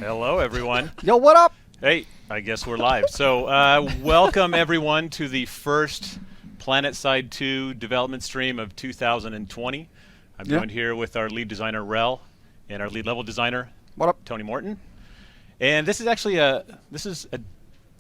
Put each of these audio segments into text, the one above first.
Hello, everyone. Yo, what up? Hey, I guess we're live. So, welcome everyone to the first Planetside2 development stream of 2020. I'm joined here with our lead designer, Rel, and our lead level designer, What up? Tony Morton. And this is actually a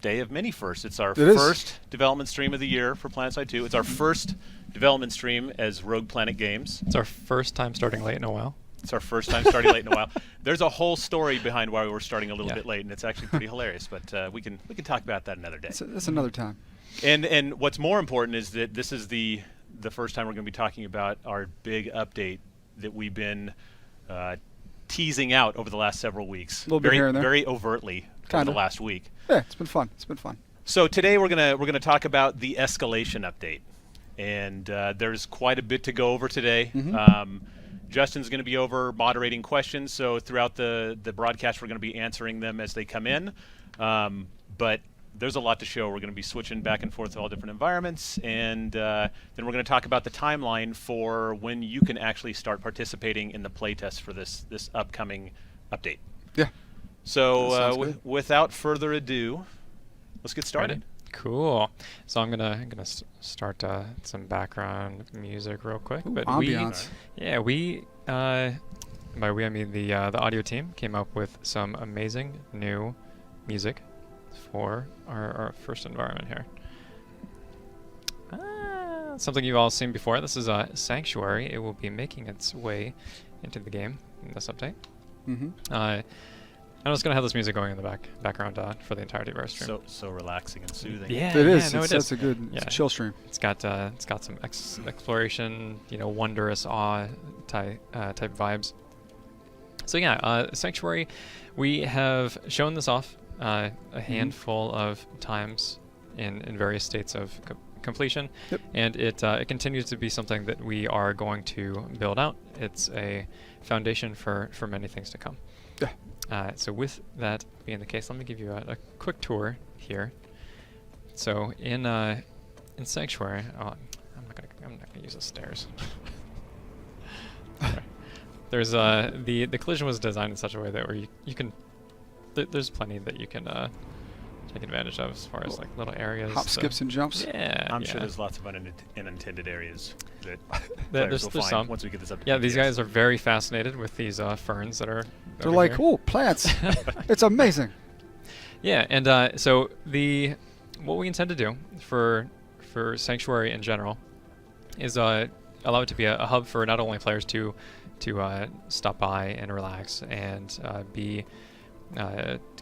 day of many firsts. It's our first development stream of the year for Planetside2. It's our first development stream as Rogue Planet Games. It's our first time starting late in a while. It's our first time starting late in a while. There's a whole story behind why we were starting a little bit late, and it's actually pretty hilarious. But we can talk about that another day. That's another time. And what's more important is that this is the first time we're going to be talking about our big update that we've been teasing out over the last several weeks. A little bit here and there. Very overtly over the last week. Yeah, it's been fun. It's been fun. So today we're gonna talk about the escalation update, and there's quite a bit to go over today. Justin's going to be over moderating questions, so throughout the broadcast we're going to be answering them as they come in. But there's a lot to show. We're going to be switching back and forth to all different environments, and then we're going to talk about the timeline for when you can actually start participating in the playtest for this upcoming update. Yeah. So without further ado, let's get started. Ready? Cool. So I'm gonna start some background music real quick. Ooh, but ambiance. we by we I mean the audio team came up with some amazing new music for our first environment here. Something you've all seen before. This is Sanctuary. It will be making its way into the game in this update. I'm just gonna have this music going in the background for the entirety of our stream. So relaxing and soothing. Yeah, it is. No, It's a good it's a chill stream. It's got some exploration, wondrous awe type vibes. So yeah, Sanctuary, we have shown this off a handful of times in various states of completion, and it continues to be something that we are going to build out. It's a foundation for many things to come. Yeah. So with that being the case, let me give you a quick tour here. So in Sanctuary, I'm not gonna use the stairs. There's the collision was designed in such a way that where you can there's plenty that you can take advantage of as far as like little areas. Hop, skips, and jumps. Yeah, I'm sure there's lots of unintended areas that there's will find some. once we get this up. Yeah, these guys are very fascinated with these ferns that are. They're like, oh, plants! It's amazing. Yeah, and so what we intend to do for Sanctuary in general is allow it to be a hub for not only players to stop by and relax and be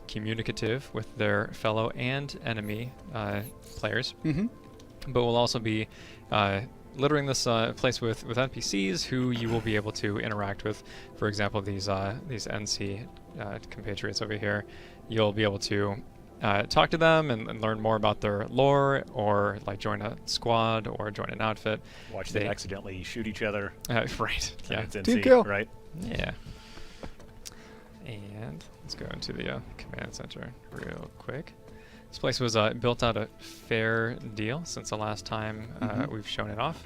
communicative with their fellow and enemy players, but we'll also be littering this place with NPCs who you will be able to interact with. For example, these NC compatriots over here, you'll be able to talk to them and learn more about their lore, or like join a squad or join an outfit. Watch them accidentally shoot each other. Right. Yeah. It's NC, Team kill. right? Yeah. And let's go into the command center real quick. This place was built out a fair deal since the last time we've shown it off.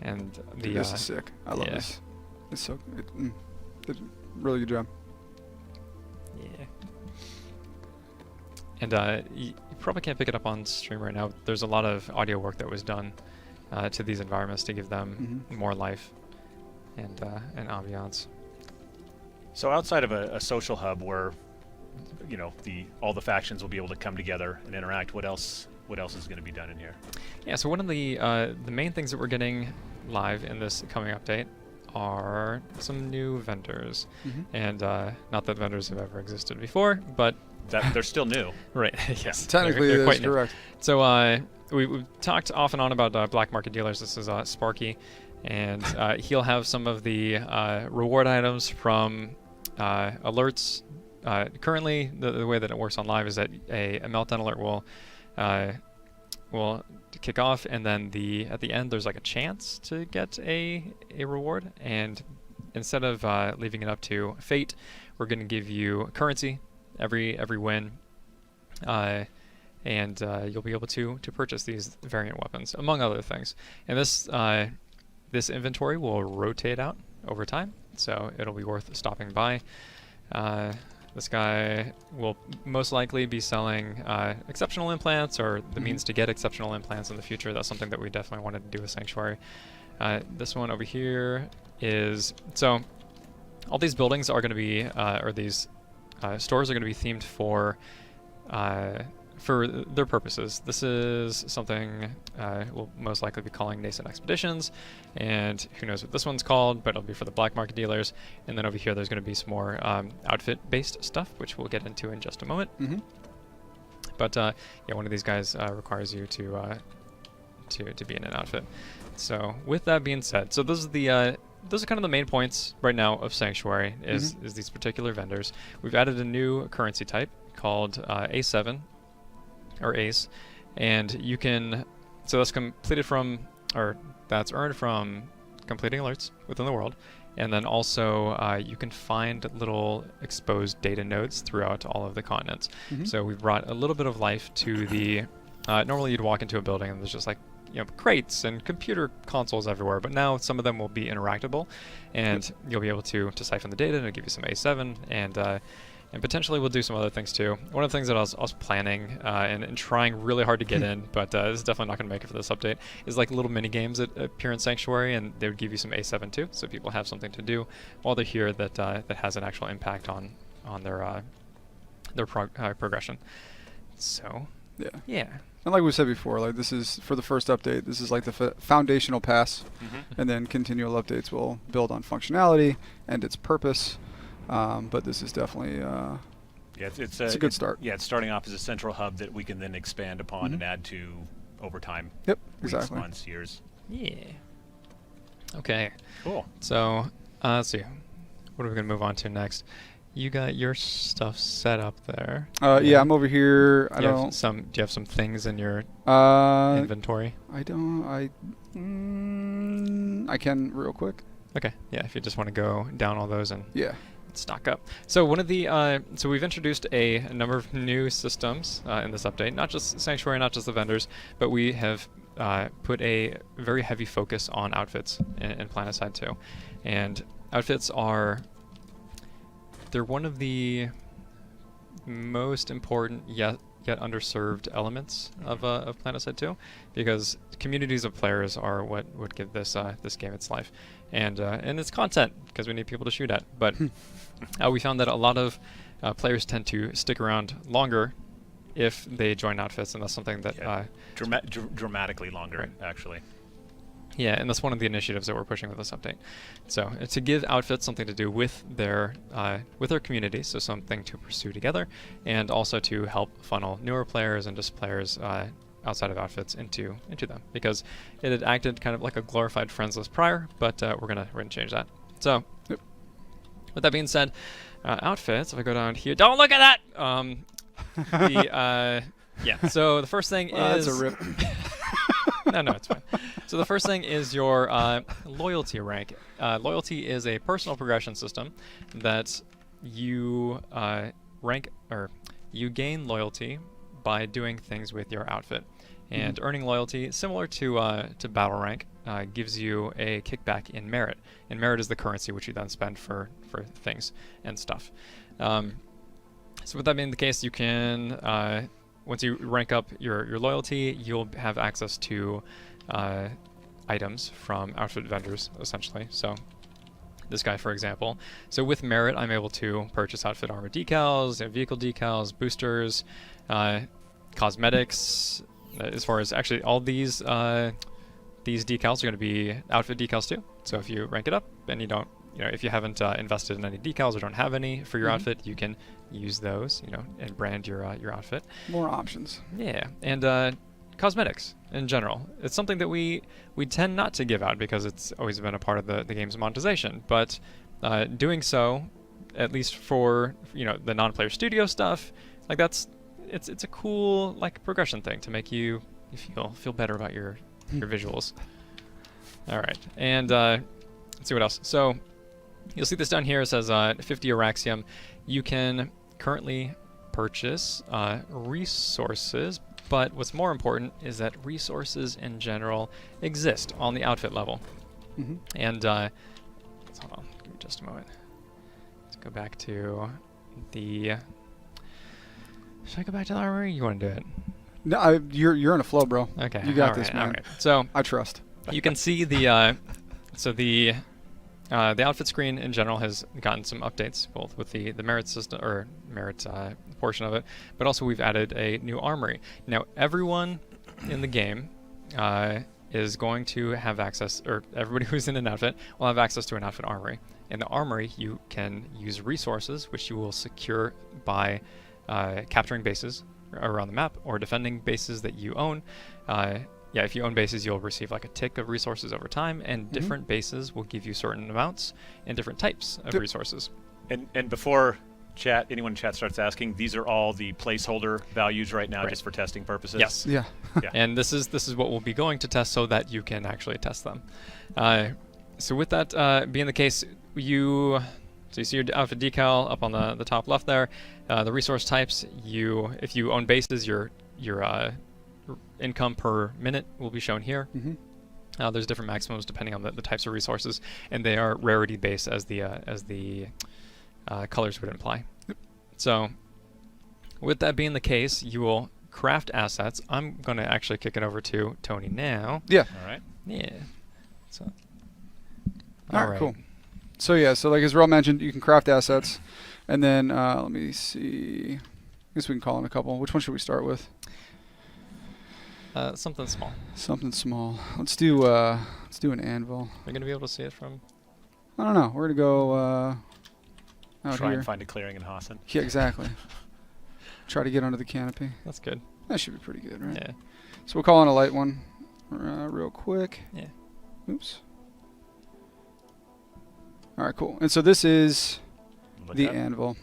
And This is sick. I love this. It's so did a really good job. Yeah. And you probably can't pick it up on stream right now. There's a lot of audio work that was done to these environments to give them more life and ambiance. So outside of a social hub where all the factions will be able to come together and interact, what else is going to be done in here? Yeah, so one of the main things that we're getting live in this coming update are some new vendors. And not that vendors have ever existed before, but that they're still new. Right. Yes. Technically, they're that's quite correct. So we've talked off and on about black market dealers. This is Sparky, and he'll have some of the reward items from alerts. Currently, the way that it works on live is that a meltdown alert will kick off, and then at the end there's like a chance to get a reward. And instead of leaving it up to fate, we're going to give you currency every win, and you'll be able to purchase these variant weapons among other things. And this inventory will rotate out over time, so it'll be worth stopping by. This guy will most likely be selling exceptional implants or the means to get exceptional implants in the future. That's something that we definitely wanted to do with Sanctuary. This one over here is, so all these buildings are going to be, or these stores are going to be themed for their purposes. This is something we'll most likely be calling Nascent Expeditions, and who knows what this one's called, but it'll be for the black market dealers. And then over here there's going to be some more outfit-based stuff, which we'll get into in just a moment. But yeah, one of these guys requires you to be in an outfit. So with that being said, so those are kind of the main points right now of Sanctuary, is these particular vendors. We've added a new currency type called A7, or ACE, and you can, so that's completed from, or that's earned from completing alerts within the world, and then also you can find little exposed data nodes throughout all of the continents. So we've brought a little bit of life to the, normally you'd walk into a building and there's just like, you know, crates and computer consoles everywhere, but now some of them will be interactable, and you'll be able to siphon the data, and it'll give you some A7, and potentially we'll do some other things too. One of the things that I was planning and trying really hard to get in, but this is definitely not going to make it for this update, is like little mini games that appear in Sanctuary, and they would give you some A7 too, so people have something to do while they're here that has an actual impact on their progression. So yeah. And like we said before, like this is for the first update. This is like the foundational pass, and then continual updates will build on functionality and its purpose. But this is definitely it's a good start. Yeah, it's starting off as a central hub that we can then expand upon and add to over time. Yep, weeks, exactly. Months, years. Yeah. Okay. Cool. So let's see. What are we gonna move on to next? You got your stuff set up there. Yeah, I'm over here. Do you have some things in your inventory? I don't. I can real quick. Okay. Yeah, if you just want to go down all those and stock up. So one of the so we've introduced a number of new systems in this update. Not just Sanctuary, not just the vendors, but we have put a very heavy focus on outfits in Planetside2, and outfits are. They're one of the most important yet underserved elements of Planetside2, because communities of players are what would give this game its life, and its content, because we need people to shoot at. But we found that a lot of players tend to stick around longer if they join outfits, and that's something that dramatically longer, actually. Yeah, and that's one of the initiatives that we're pushing with this update. So to give outfits something to do with their community, so something to pursue together, and also to help funnel newer players and just players outside of outfits into them, because it had acted kind of like a glorified friends list prior, but we're gonna change that. So with that being said, outfits. If I go down here, don't look at that. So the first thing is that's a rip. No, it's fine. So the first thing is your loyalty rank. Loyalty is a personal progression system that you rank, or you gain loyalty by doing things with your outfit. And earning loyalty, similar to battle rank, gives you a kickback in merit. And merit is the currency which you then spend for things and stuff. So with that being the case, you can once you rank up your loyalty, you'll have access to items from outfit vendors, essentially. So this guy, for example. So with merit, I'm able to purchase outfit armor decals, vehicle decals, boosters, cosmetics. As far as actually all these decals are going to be outfit decals too. So if you rank it up and you don't, if you haven't invested in any decals or don't have any for your outfit, you can use those, and brand your outfit. More options. Yeah, and cosmetics in general. It's something that we tend not to give out because it's always been a part of the game's monetization. But doing so, at least for the non-player studio stuff, like it's a cool progression thing to make you feel better about your visuals. All right, and let's see what else. So you'll see this down here. It says 50 Araxium. You can currently purchase resources, but what's more important is that resources in general exist on the outfit level. And hold on, give me just a moment. Let's go back to the. Should I go back to the armory? You want to do it? No, you're in a flow, bro. Okay. You got this, man. All right. So I trust. you can see the the outfit screen in general has gotten some updates, both with the merit system or merit portion of it, but also we've added a new armory. Now everyone in the game is going to have access, or everybody who's in an outfit will have access to an outfit armory. In the armory, you can use resources, which you will secure by capturing bases around the map or defending bases that you own. Yeah, if you own bases, you'll receive like a tick of resources over time, and different bases will give you certain amounts and different types of resources. And before anyone in chat starts asking, these are all the placeholder values right now, just for testing purposes. Yes. Yeah. And this is what we'll be going to test so that you can actually test them. So with that being the case, so you see your outfit decal up on the top left there. The resource types, if you own bases, your income per minute will be shown here. There's different maximums depending on the types of resources, and they are rarity based as the colors would imply. So with that being the case, you will craft assets. I'm going to actually kick it over to Tony now. Yeah. All right. Yeah. So. All right. Cool. So yeah, so like as Rel mentioned, you can craft assets, and then let me see. I guess we can call in a couple. Which one should we start with? Something small. Something small. Let's do an anvil. Are you gonna be able to see it from? I don't know. We're gonna go out Try here. and find a clearing in Hassan. Yeah, exactly. Try to get under the canopy. That's good. That should be pretty good, right? Yeah. So we'll call in a light one real quick. Yeah. Oops. All right, cool. And so this is the anvil.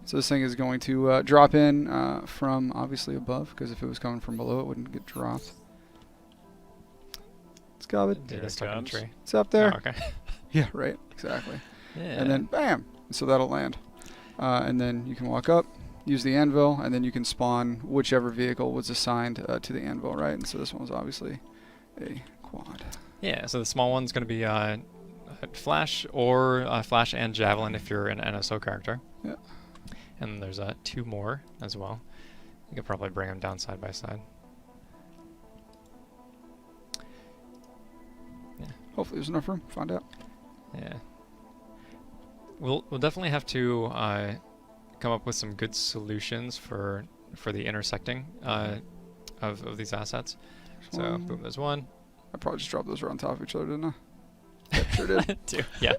So this thing is going to drop in from obviously above, because if it was coming from below, it wouldn't get dropped. Let's go it. Dude, it's stuck in the tree. It's up there. Oh, okay. Yeah, right. Exactly. Yeah. And then bam. So that'll land. And then you can walk up, use the anvil, and then you can spawn whichever vehicle was assigned to the anvil, right? And so this one was obviously a quad. Yeah. So the small one's going to be Flash or Flash and Javelin if you're an NSO character. Yeah. And there's 2 more as well. You could probably bring them down side by side. Yeah. Hopefully there's enough room. Find out. Yeah. We'll definitely have to come up with some good solutions for the intersecting of these assets. So boom, there's one. I probably just dropped those right on top of each other, didn't I? Yep, sure did. Two. Yeah.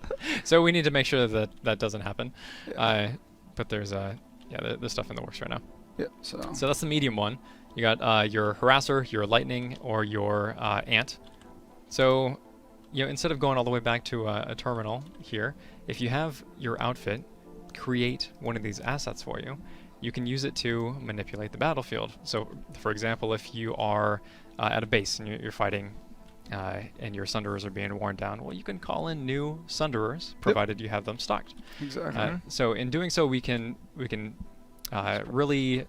So we need to make sure that that doesn't happen. Yeah. But there's there's stuff in the works right now. Yep. So that's the medium one. You got your harasser, your lightning, or your ant. So instead of going all the way back to a terminal here, if you have your outfit create one of these assets for you, you can use it to manipulate the battlefield. So for example, if you are at a base and you're fighting and your sunderers are being worn down, well, you can call in new sunderers, provided you have them stocked. Exactly. So in doing so, we can really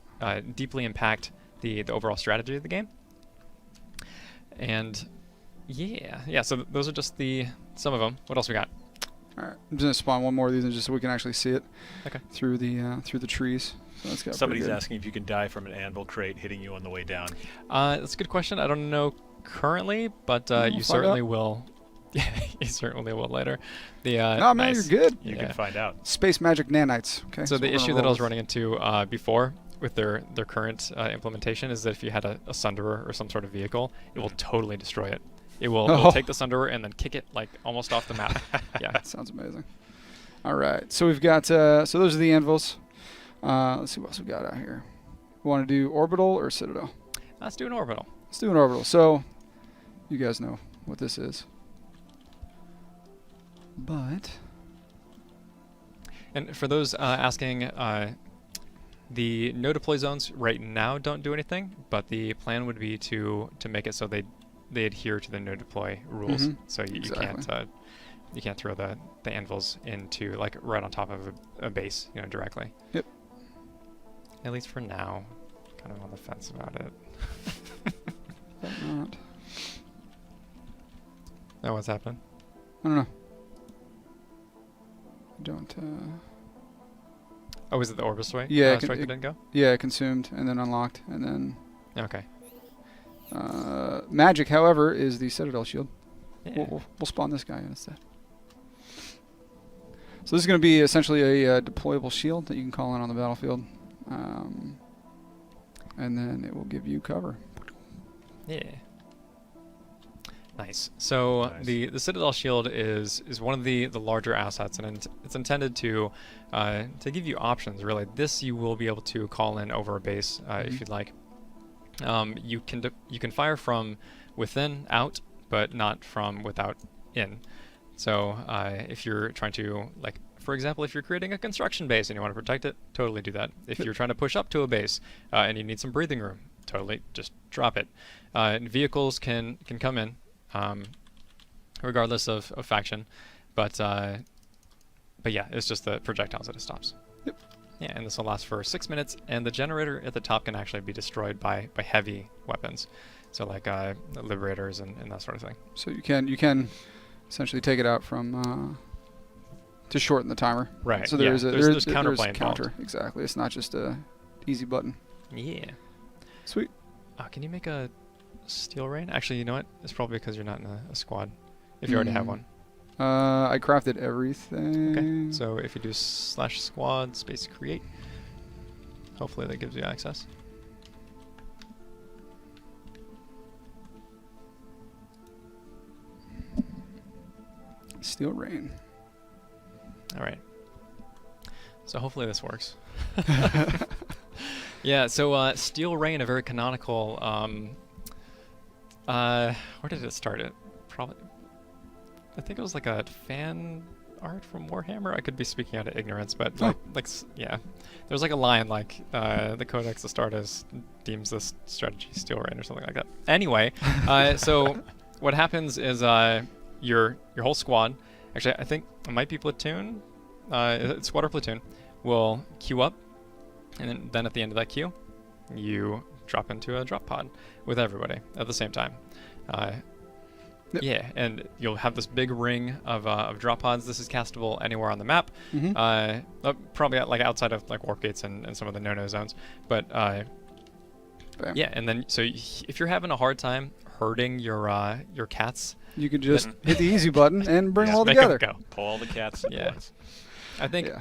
deeply impact the overall strategy of the game. And yeah. So those are just some of them. What else we got? All right. I'm just gonna spawn one more of these, and just so we can actually see it. Okay. Through the trees. So that's got Somebody's asking if you can die from an anvil crate hitting you on the way down. That's a good question. I don't know currently, but you certainly will. Yeah, you certainly will later. No, man, you're good. You can find out. Space magic nanites. Okay. So the issue that I was running into before with their current implementation is that if you had a sunderer or some sort of vehicle, it will totally destroy it. It will take the sunderer and then kick it like almost off the map. Yeah. That sounds amazing. All right. So we've got so those are the anvils. Let's see what else we got out here. We want to do orbital or citadel? Let's do an orbital. Let's do an orbital. So you guys know what this is. But and for those asking, the no deploy zones right now don't do anything, but the plan would be to make it so they adhere to the no deploy rules. So you can't throw the anvils into like right on top of a base, directly. Yep. At least for now, kind of on the fence about it. But not. Oh, what's happening? I don't know. Don't. Oh, was it the Orbis way? Yeah, strike that didn't go? Yeah, it consumed and then unlocked and then. Okay. Magic, however, is the Citadel shield. Yeah. We'll spawn this guy instead. So this is going to be essentially a deployable shield that you can call in on the battlefield, and then it will give you cover. Yeah. Nice. So Nice. the Citadel shield is one of the larger assets, and it's intended to give you options. Really, this you will be able to call in over a base if you'd like. You can fire from within out, but not from without in. So if you're trying to, like, for example, if you're creating a construction base and you want to protect it, totally do that. If you're trying to push up to a base and you need some breathing room, totally just drop it. Vehicles can come in, regardless of faction, but yeah, it's just the projectiles that it stops. Yep. Yeah, and this will last for 6 minutes, and the generator at the top can actually be destroyed by heavy weapons, so like liberators and that sort of thing. So you can essentially take it out from to shorten the timer. Right. So yeah. there's counterplay involved. counter. Exactly. It's not just a easy button. Yeah. Sweet. Can you make a steel rain? Actually, you know what? It's probably because you're not in a squad. If you already have one. I crafted everything. Okay. So if you do /squad space create, hopefully that gives you access. Steel rain. All right. So hopefully this works. Yeah. So steel rain, a very canonical. Where did it start? It probably. I think it was like a fan art from Warhammer. I could be speaking out of ignorance, but yeah, there's like a line like the Codex Astartes deems this strategy steel rain or something like that. Anyway, so what happens is your whole squad, actually I think it might be platoon, squad or platoon, will queue up, and then at the end of that queue, you drop into a drop pod with everybody at the same time. Yep. Yeah, and you'll have this big ring of drop pods. This is castable anywhere on the map. Probably like outside of like warp gates and some of the no-no zones. But yeah, and then so if you're having a hard time herding your cats, you can just hit the easy button and bring them all make together. 'em go. Pull all the cats. Yeah. I think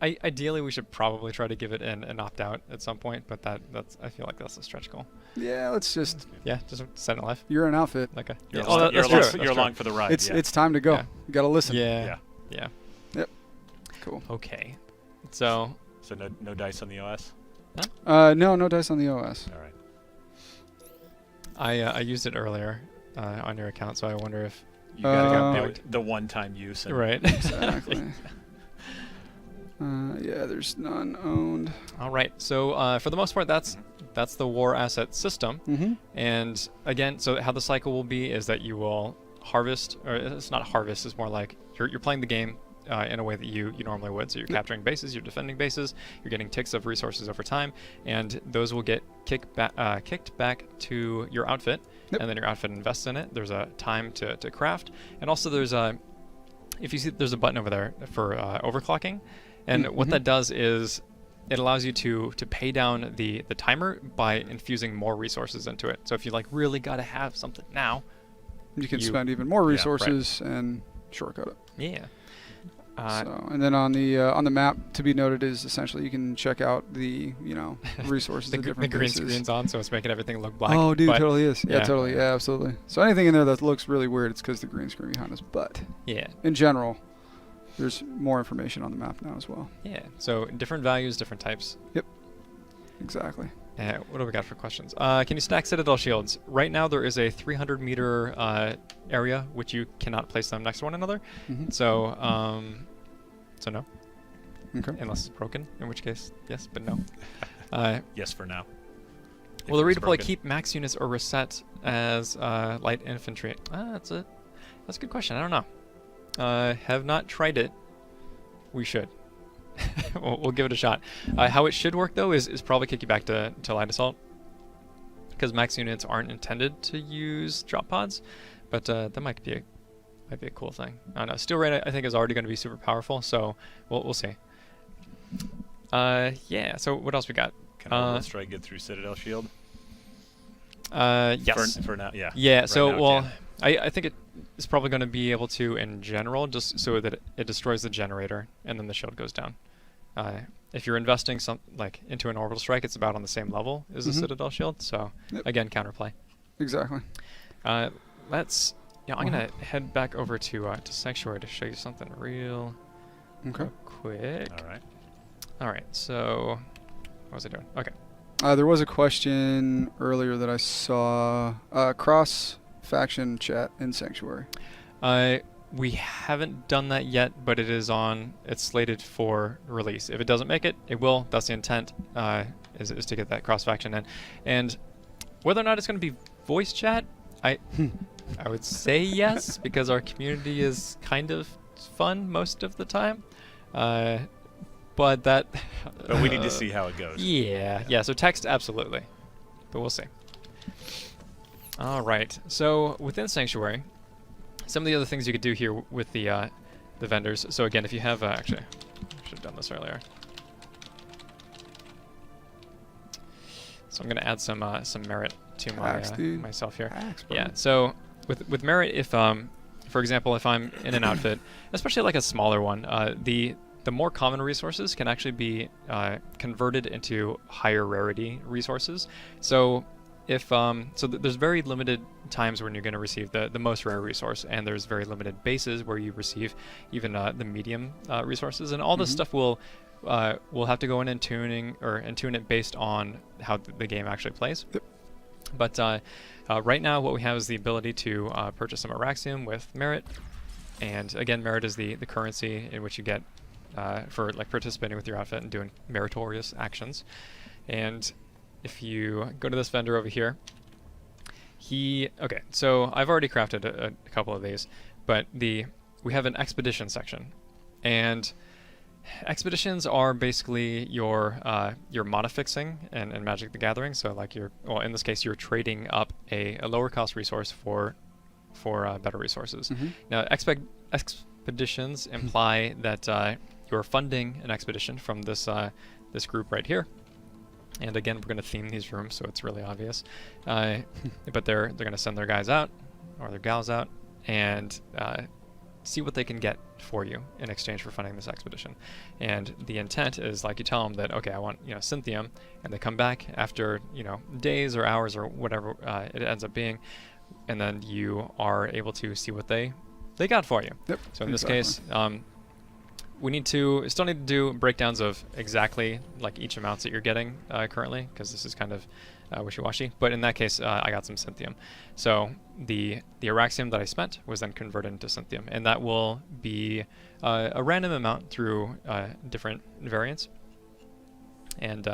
ideally we should probably try to give it an opt-out at some point, but that's I feel like that's a stretch goal. Yeah, let's just. Yeah, just set it live. You're an outfit. Like a. You're, Yeah. along, That's you're, true. along, you're along for the ride. It's time to go. Yeah. You gotta listen. Yeah. Yeah. Yep. Cool. Okay. So. So no dice on the OS. No dice on the OS. All right. I used it earlier on your account, so I wonder if. You gotta Uh, go the one-time use. And Right. Exactly. Yeah, there's none owned. All right. So for the most part, that's the war asset system. And again, so how the cycle will be is that you will harvest, or it's not harvest, it's more like you're playing the game in a way that you normally would. So you're capturing bases, you're defending bases, you're getting ticks of resources over time, and those will get kicked back to your outfit, and then your outfit invests in it. There's a time to craft, and also there's if you see, there's a button over there for overclocking. And what that does is it allows you to pay down the timer by infusing more resources into it. So if you like really got to have something now, you can spend even more resources and shortcut it. Yeah. So, and then on the map to be noted is essentially you can check out the resources the of different green bases. screen's on, so it's making everything look black. Oh, dude, but totally is. Yeah, yeah. totally. Yeah, absolutely. So anything in there that looks really weird, it's because the green screen behind us. But yeah, in general, there's more information on the map now as well. yeah. So different values, different types. Yep. Exactly. What do we got for questions? Can you stack Citadel shields? Right now there is a 300 meter area which you cannot place them next to one another. So no. Okay. Unless it's broken, in which case yes, but no. Yes, for now. Will the If it's redeploy broken. keep max units or reset as light infantry? That's a good question. I don't know. Have not tried it. We should. we'll give it a shot. How it should work though is probably kick you back to light assault, because max units aren't intended to use drop pods, but that might be a cool thing. I don't know. Steel Rain I think is already going to be super powerful, so we'll see. Yeah. So what else we got? Can Orbital Strike get through Citadel Shield? Yes. For now, yeah. Yeah. Right So now it well, can. I think it is probably going to be able to in general, just so that it destroys the generator and then the shield goes down. If you're investing into an orbital strike, it's about on the same level as the Citadel shield. So again, counterplay. Exactly. Let's. Yeah, I'm gonna head back over to Sanctuary to show you something real quick. All right. All right. So, what was I doing? Okay. There was a question earlier that I saw. Cross-faction chat in Sanctuary. We haven't done that yet, but it's slated for release. If it doesn't make it, it will. That's the intent, is to get that cross-faction in. And whether or not it's going to be voice chat, I would say yes, because our community is kind of fun most of the time. But we need to see how it goes. Yeah. So text, absolutely. But we'll see. All right. So within Sanctuary, some of the other things you could do here with the vendors. So again, if you have actually, I should have done this earlier. So I'm going to add some merit to myself here. Yeah. So with merit, if for example, if I'm in an outfit, especially like a smaller one, the more common resources can actually be converted into higher rarity resources. So if there's very limited times when you're going to receive the most rare resource, and there's very limited bases where you receive even the medium resources, and all this stuff will have to go in and tune it based on how the game actually plays. Yep. But right now, what we have is the ability to purchase some Araxium with merit, and again, merit is the currency in which you get for like participating with your outfit and doing meritorious actions. And if you go to this vendor over here, so I've already crafted a couple of these, but we have an expedition section, and expeditions are basically your modifixing and Magic the Gathering. So like in this case, you're trading up a lower cost resource for better resources. Now expeditions imply that you're funding an expedition from this group right here. And again, we're going to theme these rooms so it's really obvious. But they're going to send their guys out, or their gals out, and see what they can get for you in exchange for funding this expedition. And the intent is, like, you tell them that, okay, I want Cynthium, and they come back after days or hours or whatever it ends up being, and then you are able to see what they got for you. Yep, so in this case, we still need to do breakdowns of exactly like each amounts that you're getting currently, because this is kind of wishy-washy. But in that case, I got some Cynthium. So the Araxium that I spent was then converted into Cynthium, and that will be a random amount through different variants. And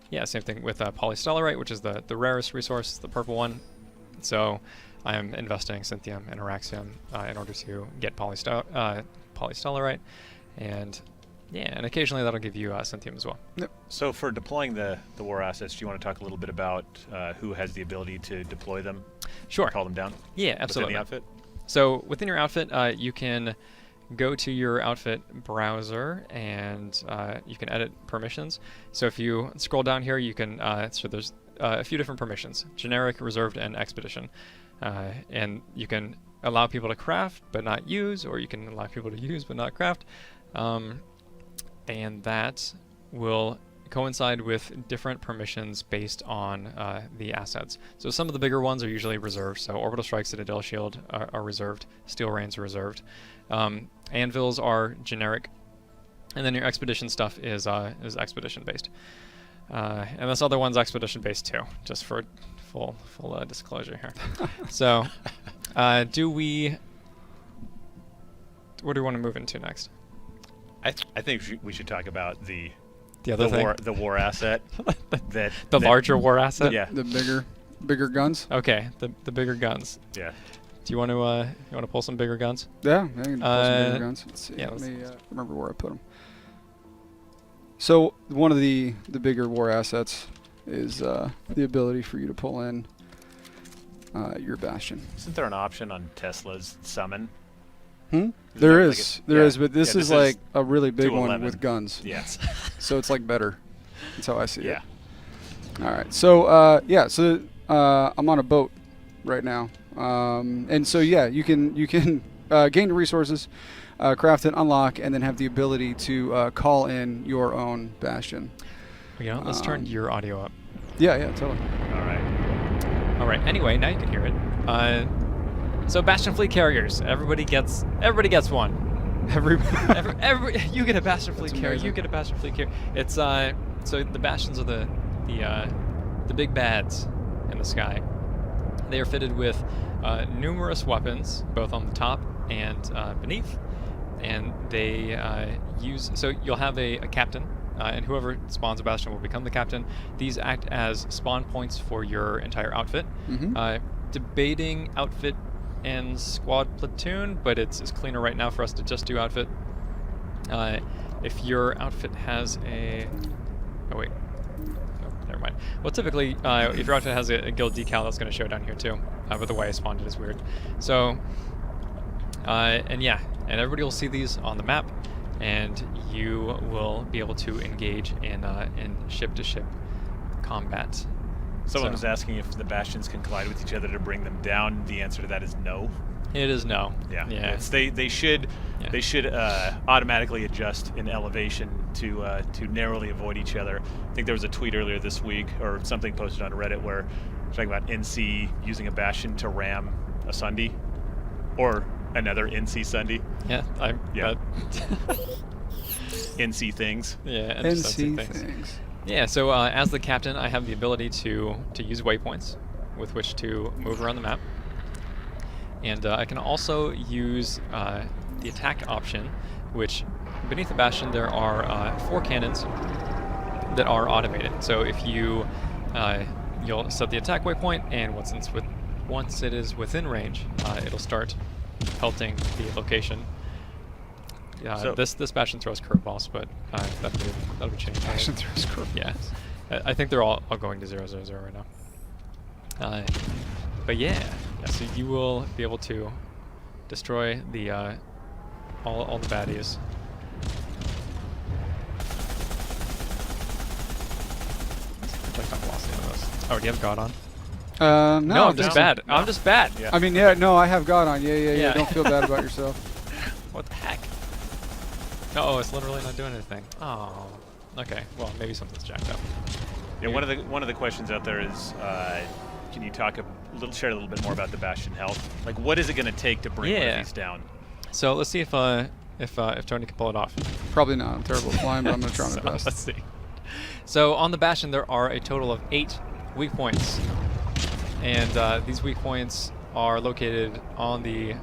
yeah, same thing with Polystellarite, which is the rarest resource, the purple one. So I am investing Cynthium and Araxium in order to get Polystellarite. And yeah, and occasionally that'll give you Cynthium as well. Yep. So for deploying the war assets, do you want to talk a little bit about who has the ability to deploy them? Sure. Call them down? Yeah, absolutely. Within the outfit? So within your outfit, you can go to your outfit browser and you can edit permissions. So if you scroll down here, you can, so there's a few different permissions: generic, reserved, and expedition. And you can allow people to craft but not use, or you can allow people to use but not craft. And that will coincide with different permissions based on the assets. So some of the bigger ones are usually reserved. So Orbital Strike, Citadel Shield are reserved. Steel Rain's reserved. Anvils are generic. And then your expedition stuff is expedition based. And this other one's expedition based too, just for full disclosure here. So what do we want to move into next? I think we should talk about the other thing? the war asset. The larger war asset? Yeah. The bigger guns. Okay, the bigger guns. Yeah. Do you want to pull some bigger guns? Yeah, I can pull some bigger guns. Let's see. Yeah, Let me remember where I put them. So one of the bigger war assets is the ability for you to pull in your Bastion. Isn't there an option on Tesla's summon? There is, but this is like a really big one 211. with guns. Yes. so it's like better. That's how I see Yeah. it. All right. So so I'm on a boat right now, and so you can gain resources, craft and unlock, and then have the ability to call in your own bastion. Let's turn your audio up. Yeah, totally. All right. Anyway, now you can hear it. So Bastion fleet carriers. Everybody gets one. You get a Bastion fleet carrier. You get a Bastion fleet carrier. It's so the Bastions are the big bads in the sky. They are fitted with numerous weapons, both on the top and beneath, and they so you'll have a captain. And whoever spawns a bastion will become the captain. These act as spawn points for your entire outfit. Debating outfit and squad platoon, but it's cleaner right now for us to just do outfit. If your outfit has a... Oh wait. Oh, never mind. Well, typically, if your outfit has a guild decal, that's going to show down here too. But the way I spawned it is weird. So, and everybody will see these on the map. And you will be able to engage in ship-to-ship combat. Someone was asking if the bastions can collide with each other to bring them down. The answer to that is no. It is no. Yeah. They should automatically adjust in elevation to narrowly avoid each other. I think there was a tweet earlier this week or something posted on Reddit where talking about NC using a bastion to ram a Sunday, or another NC Sunday. NC things. Yeah, NC things. Yeah, so as the captain, I have the ability to use waypoints with which to move around the map. And I can also use the attack option, which beneath the bastion there are 4 cannons that are automated. So if you'll set the attack waypoint, and once it is within range, it'll start pelting the location. This bastion throws curveballs, but that'll be changed. Bastion throws curveballs. Yeah, I think they're all going to 0-0-0 right now. But so you will be able to destroy the all the baddies. Like I'm lost in this. Oh, do you have God on? No, I'm just bad. I'm just bad. Yeah. I mean, no, I have God on. Yeah. Don't feel bad about yourself. What the heck? Oh, it's literally not doing anything. Oh, okay. Well, maybe something's jacked up. Yeah, one of the questions out there is, can you share a little bit more about the bastion health? Like, what is it going to take to bring one of these down? So let's see if Tony can pull it off. Probably not. I'm terrible at flying, but I'm going to try my best. Let's see. So on the bastion, there are a total of 8 weak points, and these weak points are located on the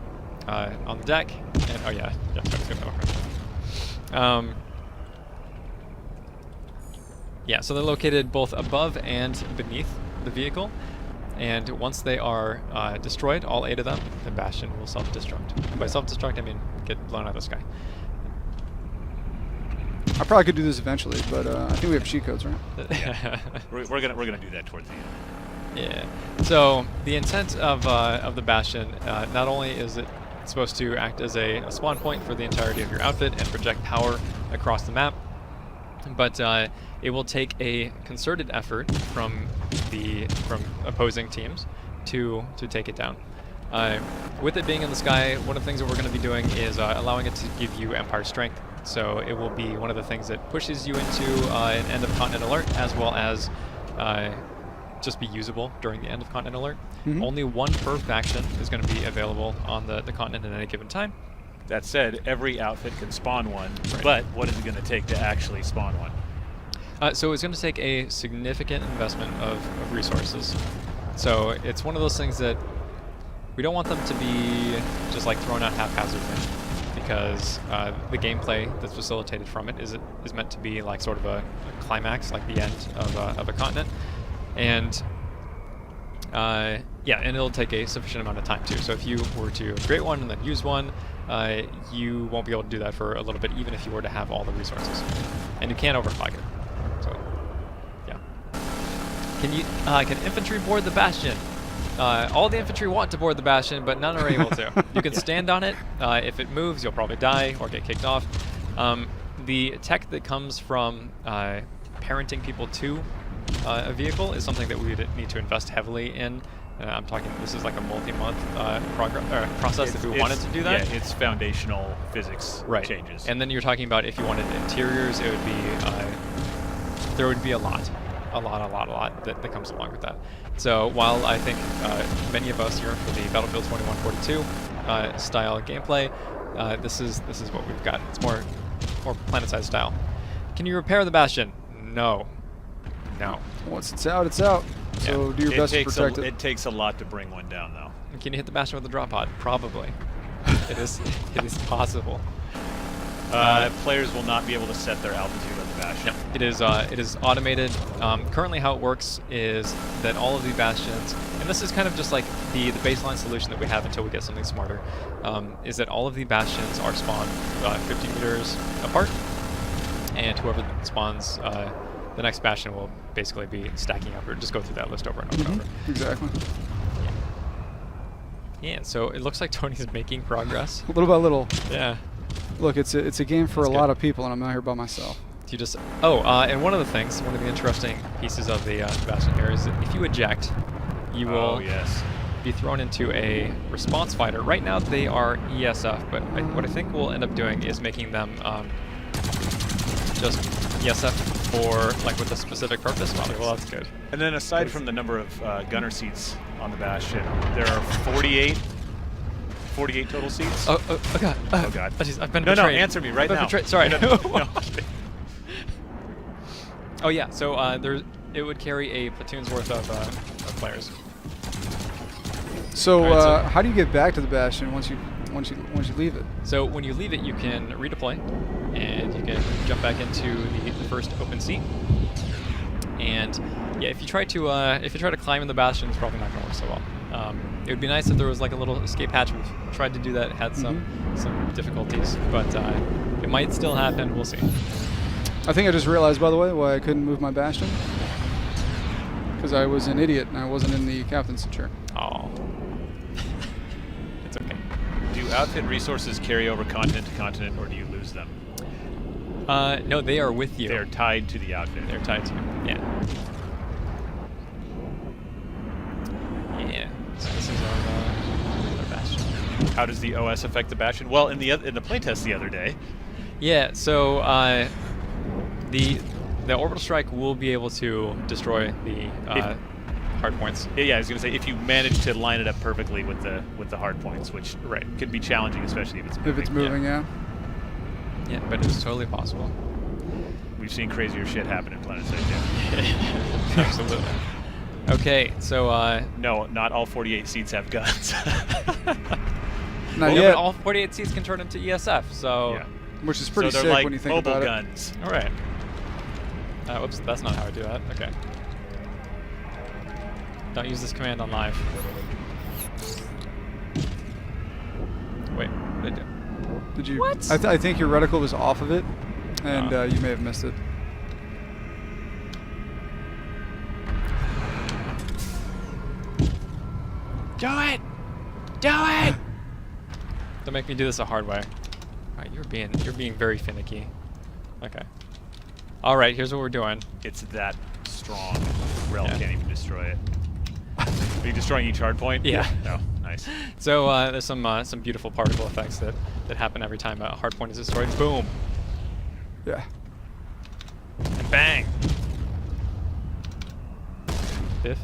deck. And Tony's gonna go first. So they're located both above and beneath the vehicle, and once they are destroyed, all 8 of them, the bastion will self-destruct. By self-destruct, I mean get blown out of the sky. I probably could do this eventually, but I think we have cheat codes, right? We're gonna do that towards the end. Yeah. So the intent of the bastion, not only is it supposed to act as a spawn point for the entirety of your outfit and project power across the map, but it will take a concerted effort from opposing teams to take it down. With it being in the sky, one of the things that we're going to be doing is allowing it to give you Empire Strength. So it will be one of the things that pushes you into an end of continent alert, as well as just be usable during the end of continent alert. Only 1 per faction is going to be available on the continent at any given time. That said, every outfit can spawn one, but what is it going to take to actually spawn one? So it's going to take a significant investment of resources. So it's one of those things that we don't want them to be just like thrown out haphazardly, because the gameplay that's facilitated from it is meant to be like sort of a climax, like the end of a continent, and and it'll take a sufficient amount of time too. So if you were to create one and then use one, you won't be able to do that for a little bit, even if you were to have all the resources, and you can't overclock it. So can infantry board the bastion? All the infantry want to board the bastion, but none are able to. You can stand on it. If it moves, you'll probably die or get kicked off. the tech that comes from parenting people to a vehicle is something that we would need to invest heavily in. I'm talking, this is like a multi-month process if we wanted to do that. Yeah, it's foundational physics changes. And then you're talking about if you wanted interiors, it would be, there would be a lot that comes along with that. So while I think many of us here for the Battlefield 2142 style gameplay, this is what we've got. It's more Planetside style. Can you repair the Bastion? No. Once it's out, it's out. So do your best to protect it. It takes a lot to bring one down, though. Can you hit the Bastion with a drop pod? Probably. It is possible. Players will not be able to set their altitude on the Bastion. No, it is automated. Currently how it works is that all of the Bastions, and this is kind of just like the baseline solution that we have until we get something smarter, is that all of the Bastions are spawned 50 meters apart, and whoever spawns the next Bastion will basically be stacking up, or just go through that list over and over and over. Exactly. Yeah, so it looks like Tony's making progress. Little by little. Yeah. Look, it's a game for a lot of people, and I'm not here by myself. You just and one of the interesting pieces of the Bastion here is that if you eject, you will be thrown into a response fighter. Right now they are ESF, but what I think we'll end up doing is making them just ESF for like with a specific purpose. Well, that's good. And then aside from the number of gunner seats on the Bastion, there are 48 total seats. Oh God. Oh God. Oh, geez, I've been betrayed. betrayed. No, answer me right now. Sorry. No. Oh yeah. So it would carry a platoon's worth of players. So, Alright, so how do you get back to the Bastion once you leave it? So when you leave it, you can redeploy, and you can jump back into the first open seat. And yeah, if you try to climb in the Bastion, it's probably not going to work so well. It would be nice if there was like a little escape hatch. We've tried to do that, had some difficulties, but it might still happen. We'll see. I think I just realized, by the way, why I couldn't move my Bastion. Because I was an idiot and I wasn't in the captain's chair. Oh. It's okay. Do outfit resources carry over continent to continent, or do you lose them? No, they are with you. They're tied to the outfit. They're tied to you. Yeah. Yeah. So this is our Bastion. How does the OS affect the Bastion? Well, in the playtest the other day. Yeah. So the orbital strike will be able to destroy the hard points. Yeah, I was going to say if you manage to line it up perfectly with the hard points, which could be challenging, especially if it's moving. If it's moving, yeah. Yeah, but it's totally possible. We've seen crazier shit happen in Planetside 2. Absolutely. Okay, so no, not all 48 seats have guns. Not yeah, yet. but all 48 seats can turn into ESF, so Yeah. Which is pretty they're sick like when you think mobile about guns. all right. Whoops, that's not how I do that. Okay. Don't use this command on live. Wait, what did I do? Did you? What? I think your reticle was off of it, and you may have missed it. Do it! Do it! Don't make me do this a hard way. All right, you're being very finicky. Okay. All right, here's what we're doing. It's that strong. Rel can't even destroy it. Are you destroying each hard point? Yeah. Oh, nice. So there's some beautiful particle effects that happen every time a hard point is destroyed. Boom. Yeah. And bang. Biff.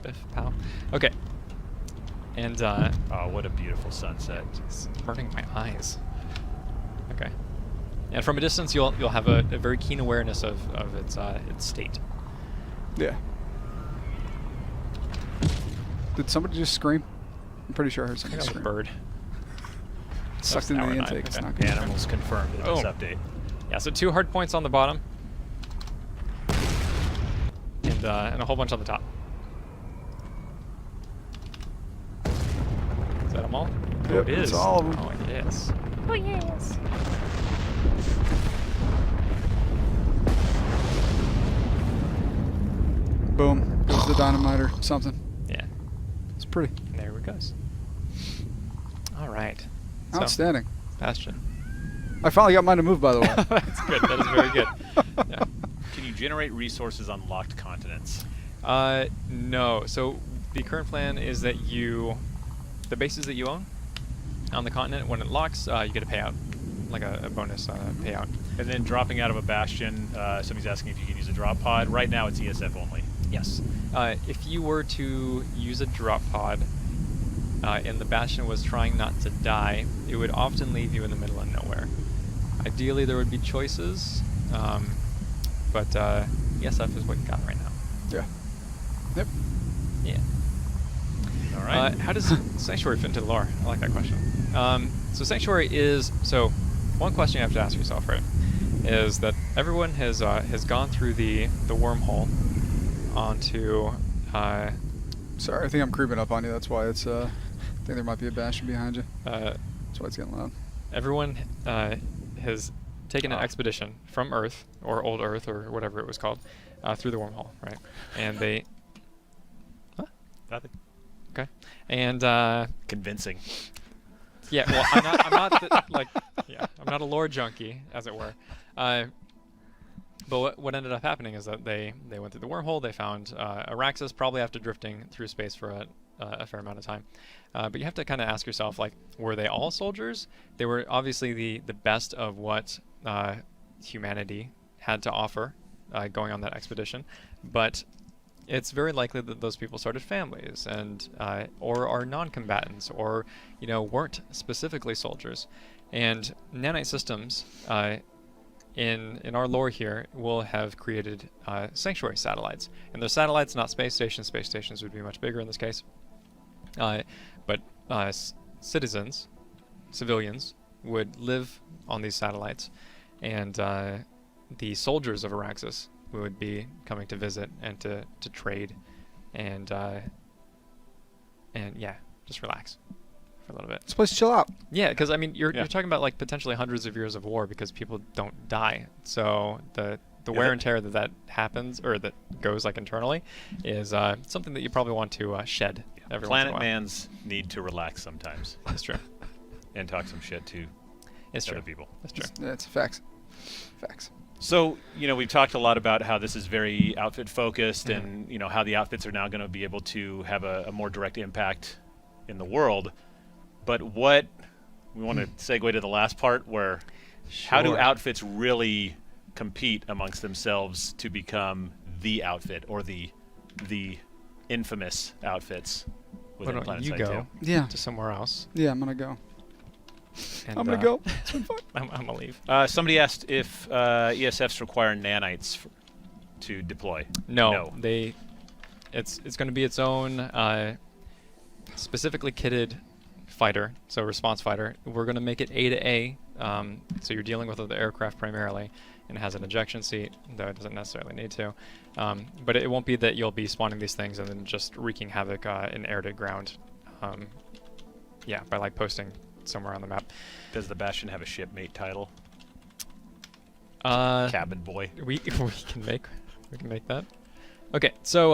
Biff. Pow. Okay. And Oh, what a beautiful sunset. it's burning my eyes. Okay. And from a distance, you'll have a very keen awareness of its state. Yeah. Did somebody just scream? I'm pretty sure I heard I somebody got a scream. bird. Sucked Oh, into now the we're not. intake. It's Okay. not good. Animals confirmed in this Oh. update. Yeah, so 2 hard points on the bottom, and a whole bunch on the top. Is that them all? Oh, Yep, it is. it's all of them. Oh, it is. Oh, yes. Boom. Goes the dynamite or something. Yeah. It's pretty. And there it goes. All right. So, Outstanding. Bastion. I finally got mine to move, by the way. That's good. That is very good. Yeah. Can you generate resources on locked continents? No. So the current plan is that the bases that you own on the continent, when it locks, you get a payout, like a bonus payout. And then dropping out of a bastion, somebody's asking if you can use a drop pod. Right now it's ESF only. Yes. If you were to use a drop pod and the bastion was trying not to die, it would often leave you in the middle of nowhere. Ideally, there would be choices, but ESF is what you got right now. Yeah. Yep. Yeah. All right. How does Sanctuary fit into the lore? I like that question. So Sanctuary is... So one question you have to ask yourself, right, is that everyone has gone through the wormhole onto... Sorry, I think I'm creeping up on you. That's why it's... I think there might be a bastion behind you. That's why it's getting loud. Everyone has taken an expedition from Earth, or Old Earth, or whatever it was called, through the wormhole, right? And they... Huh? Nothing. Okay. And... Convincing. Yeah, well, I'm not a lore junkie, as it were. But what ended up happening is that they went through the wormhole, they found Araxis, probably after drifting through space for a fair amount of time. But you have to kind of ask yourself, like, were they all soldiers? They were obviously the best of what humanity had to offer going on that expedition. But it's very likely that those people started families and or are non-combatants or weren't specifically soldiers. And nanite systems in our lore here will have created sanctuary satellites, and they're satellites, not space stations. Space stations would be much bigger in this case. But civilians would live on these satellites, and the soldiers of Araxis would be coming to visit and to trade, and yeah, just relax for a little bit. This place, chill out. Yeah, because I mean, you're talking about like potentially hundreds of years of war because people don't die. So the wear and tear that happens or that goes like internally is something that you probably want to shed every once in a while. Planet mans need to relax sometimes. That's true. And talk some shit to other people. That's true. It's facts. Facts. So, we've talked a lot about how this is very outfit focused and, how the outfits are now going to be able to have a more direct impact in the world. But we want to segue to the last part where how do outfits really compete amongst themselves to become the outfit or the infamous outfits within Why don't Planetside you go 2? Yeah. to somewhere else? Yeah, I'm going to go. And, I'm going to go. It's been fun. I'm going to leave. Somebody asked if ESFs require nanites to deploy. No. It's going to be its own specifically kitted fighter, so response fighter. We're going to make it A to A, so you're dealing with the aircraft primarily, and it has an ejection seat, though it doesn't necessarily need to. But it won't be that you'll be spawning these things and then just wreaking havoc in air to ground. Yeah, by like posting somewhere on the map. Does the Bastion have a shipmate title? Cabin boy. We can make that. Okay, so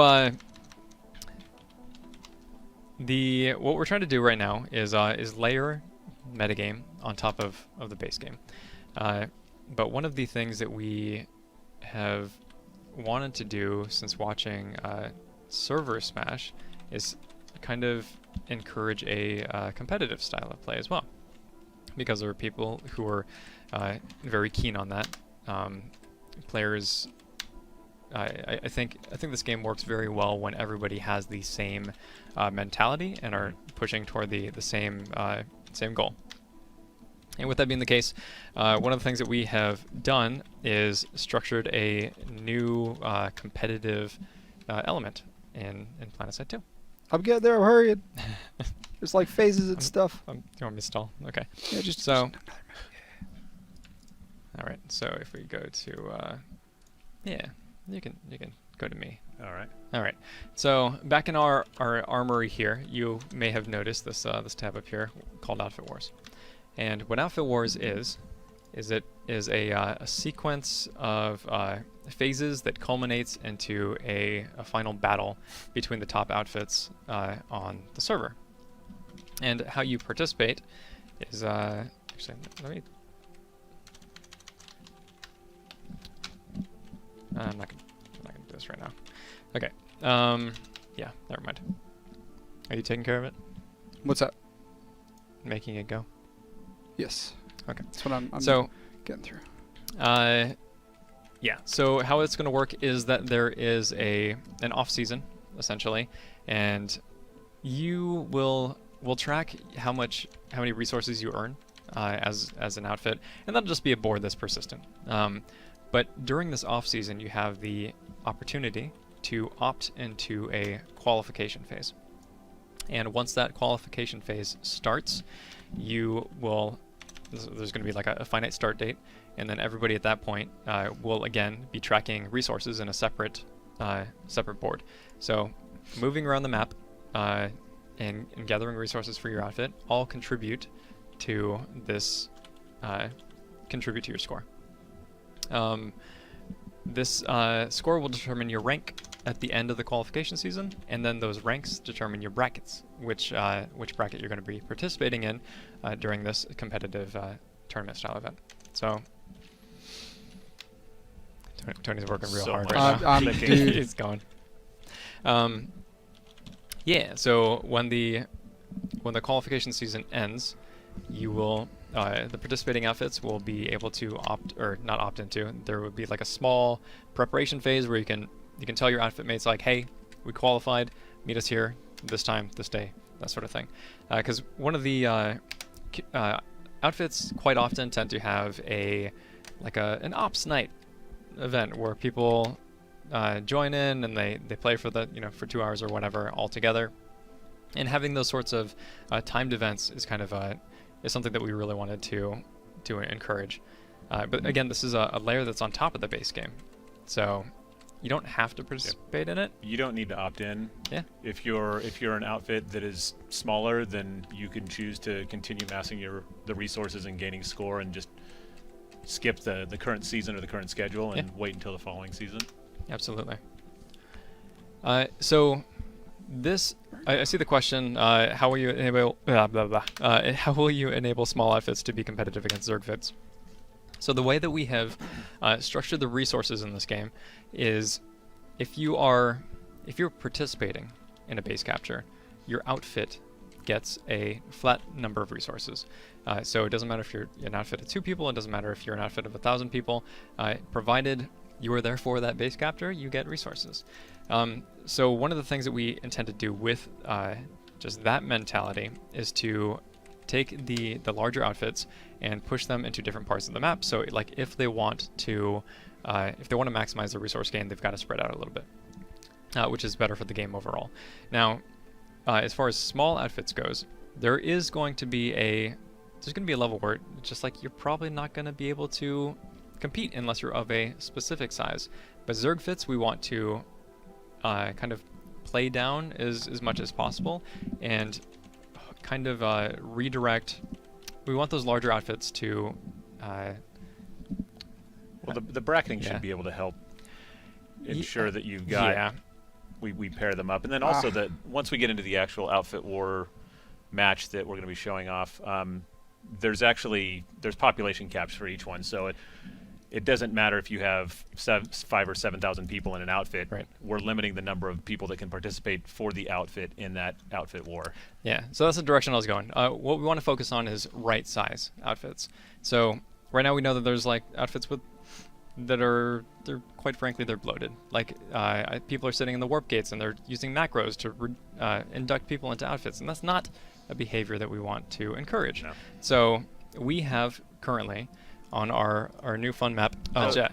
what we're trying to do right now is layer metagame on top of the base game. But one of the things that we have wanted to do since watching Server Smash is kind of encourage a competitive style of play as well, because there are people who are very keen on that. Players, I think this game works very well when everybody has the same mentality and are pushing toward the same goal. And with that being the case, one of the things that we have done is structured a new competitive element in Planetside 2. I'm getting there. I'm hurrying. There's like phases and stuff. You want me to stall? Okay. Yeah, just so. All right. So if we go to, yeah, you can go to me. All right. All right. So back in our armory here, you may have noticed this tab up here called Outfit Wars. And what Outfit Wars is it is a sequence of phases that culminates into a final battle between the top outfits on the server. And how you participate is actually this right now. Okay. Yeah, never mind. Are you taking care of it? What's that? Making it go? Yes. Okay. That's what I'm So, getting through. yeah. So how it's going to work is that there is an off season essentially, and you will track how many resources you earn as an outfit, and that'll just be a board that's persistent. But during this off season, you have the opportunity to opt into a qualification phase. And once that qualification phase starts, you will, there's going to be like a finite start date, and then everybody at that point will again be tracking resources in a separate board. So moving around the map and gathering resources for your outfit all contribute to this, contribute to your score. This score will determine your rank at the end of the qualification season, and then those ranks determine your brackets, which bracket you're going to be participating in during this competitive tournament-style event. So, Tony's working real hard right now. He's going. Yeah. So when the qualification season ends, you will. The participating outfits will be able to not opt into. There will be like a small preparation phase where you can tell your outfit mates like, hey, we qualified, meet us here this time, this day, that sort of thing. Because one of the outfits quite often tend to have an ops night event where people join in and they play for for 2 hours or whatever all together. And having those sorts of timed events is kind of is something that we really wanted to encourage. But again, this is a layer that's on top of the base game, so you don't have to participate in it. You don't need to opt in. Yeah. If you're an outfit that is smaller, then you can choose to continue massing the resources and gaining score, and just skip the current season or the current schedule and wait until the following season. Absolutely. So this, I see the question. How will you enable how will you enable small outfits to be competitive against Zergfits? So the way that we have structured the resources in this game is, if you're participating in a base capture, your outfit gets a flat number of resources. So it doesn't matter if you're an outfit of 2 people, it doesn't matter if you're an outfit of 1,000 people, provided you are there for that base capture, you get resources. So one of the things that we intend to do with just that mentality is to take the larger outfits and push them into different parts of the map. So like if they want to maximize the resource gain, they've got to spread out a little bit, which is better for the game overall. Now, as far as small outfits goes, there's going to be a level where just like you're probably not going to be able to compete unless you're of a specific size. But Zergfits, we want to kind of play down as much as possible and kind of redirect. We want those larger outfits to the bracketing should be able to help ensure that you've got we pair them up, and then also that once we get into the actual outfit war match that we're going to be showing off, there's population caps for each one, so it doesn't matter if you have 5,000 or 7,000 people in an outfit. Right. We're limiting the number of people that can participate for the outfit in that outfit war. Yeah, so that's the direction I was going. What we want to focus on is right size outfits. So right now we know that there's like outfits they're quite frankly, they're bloated. Like people are sitting in the warp gates and they're using macros to induct people into outfits, and that's not a behavior that we want to encourage. No. So we have currently on our new fun map.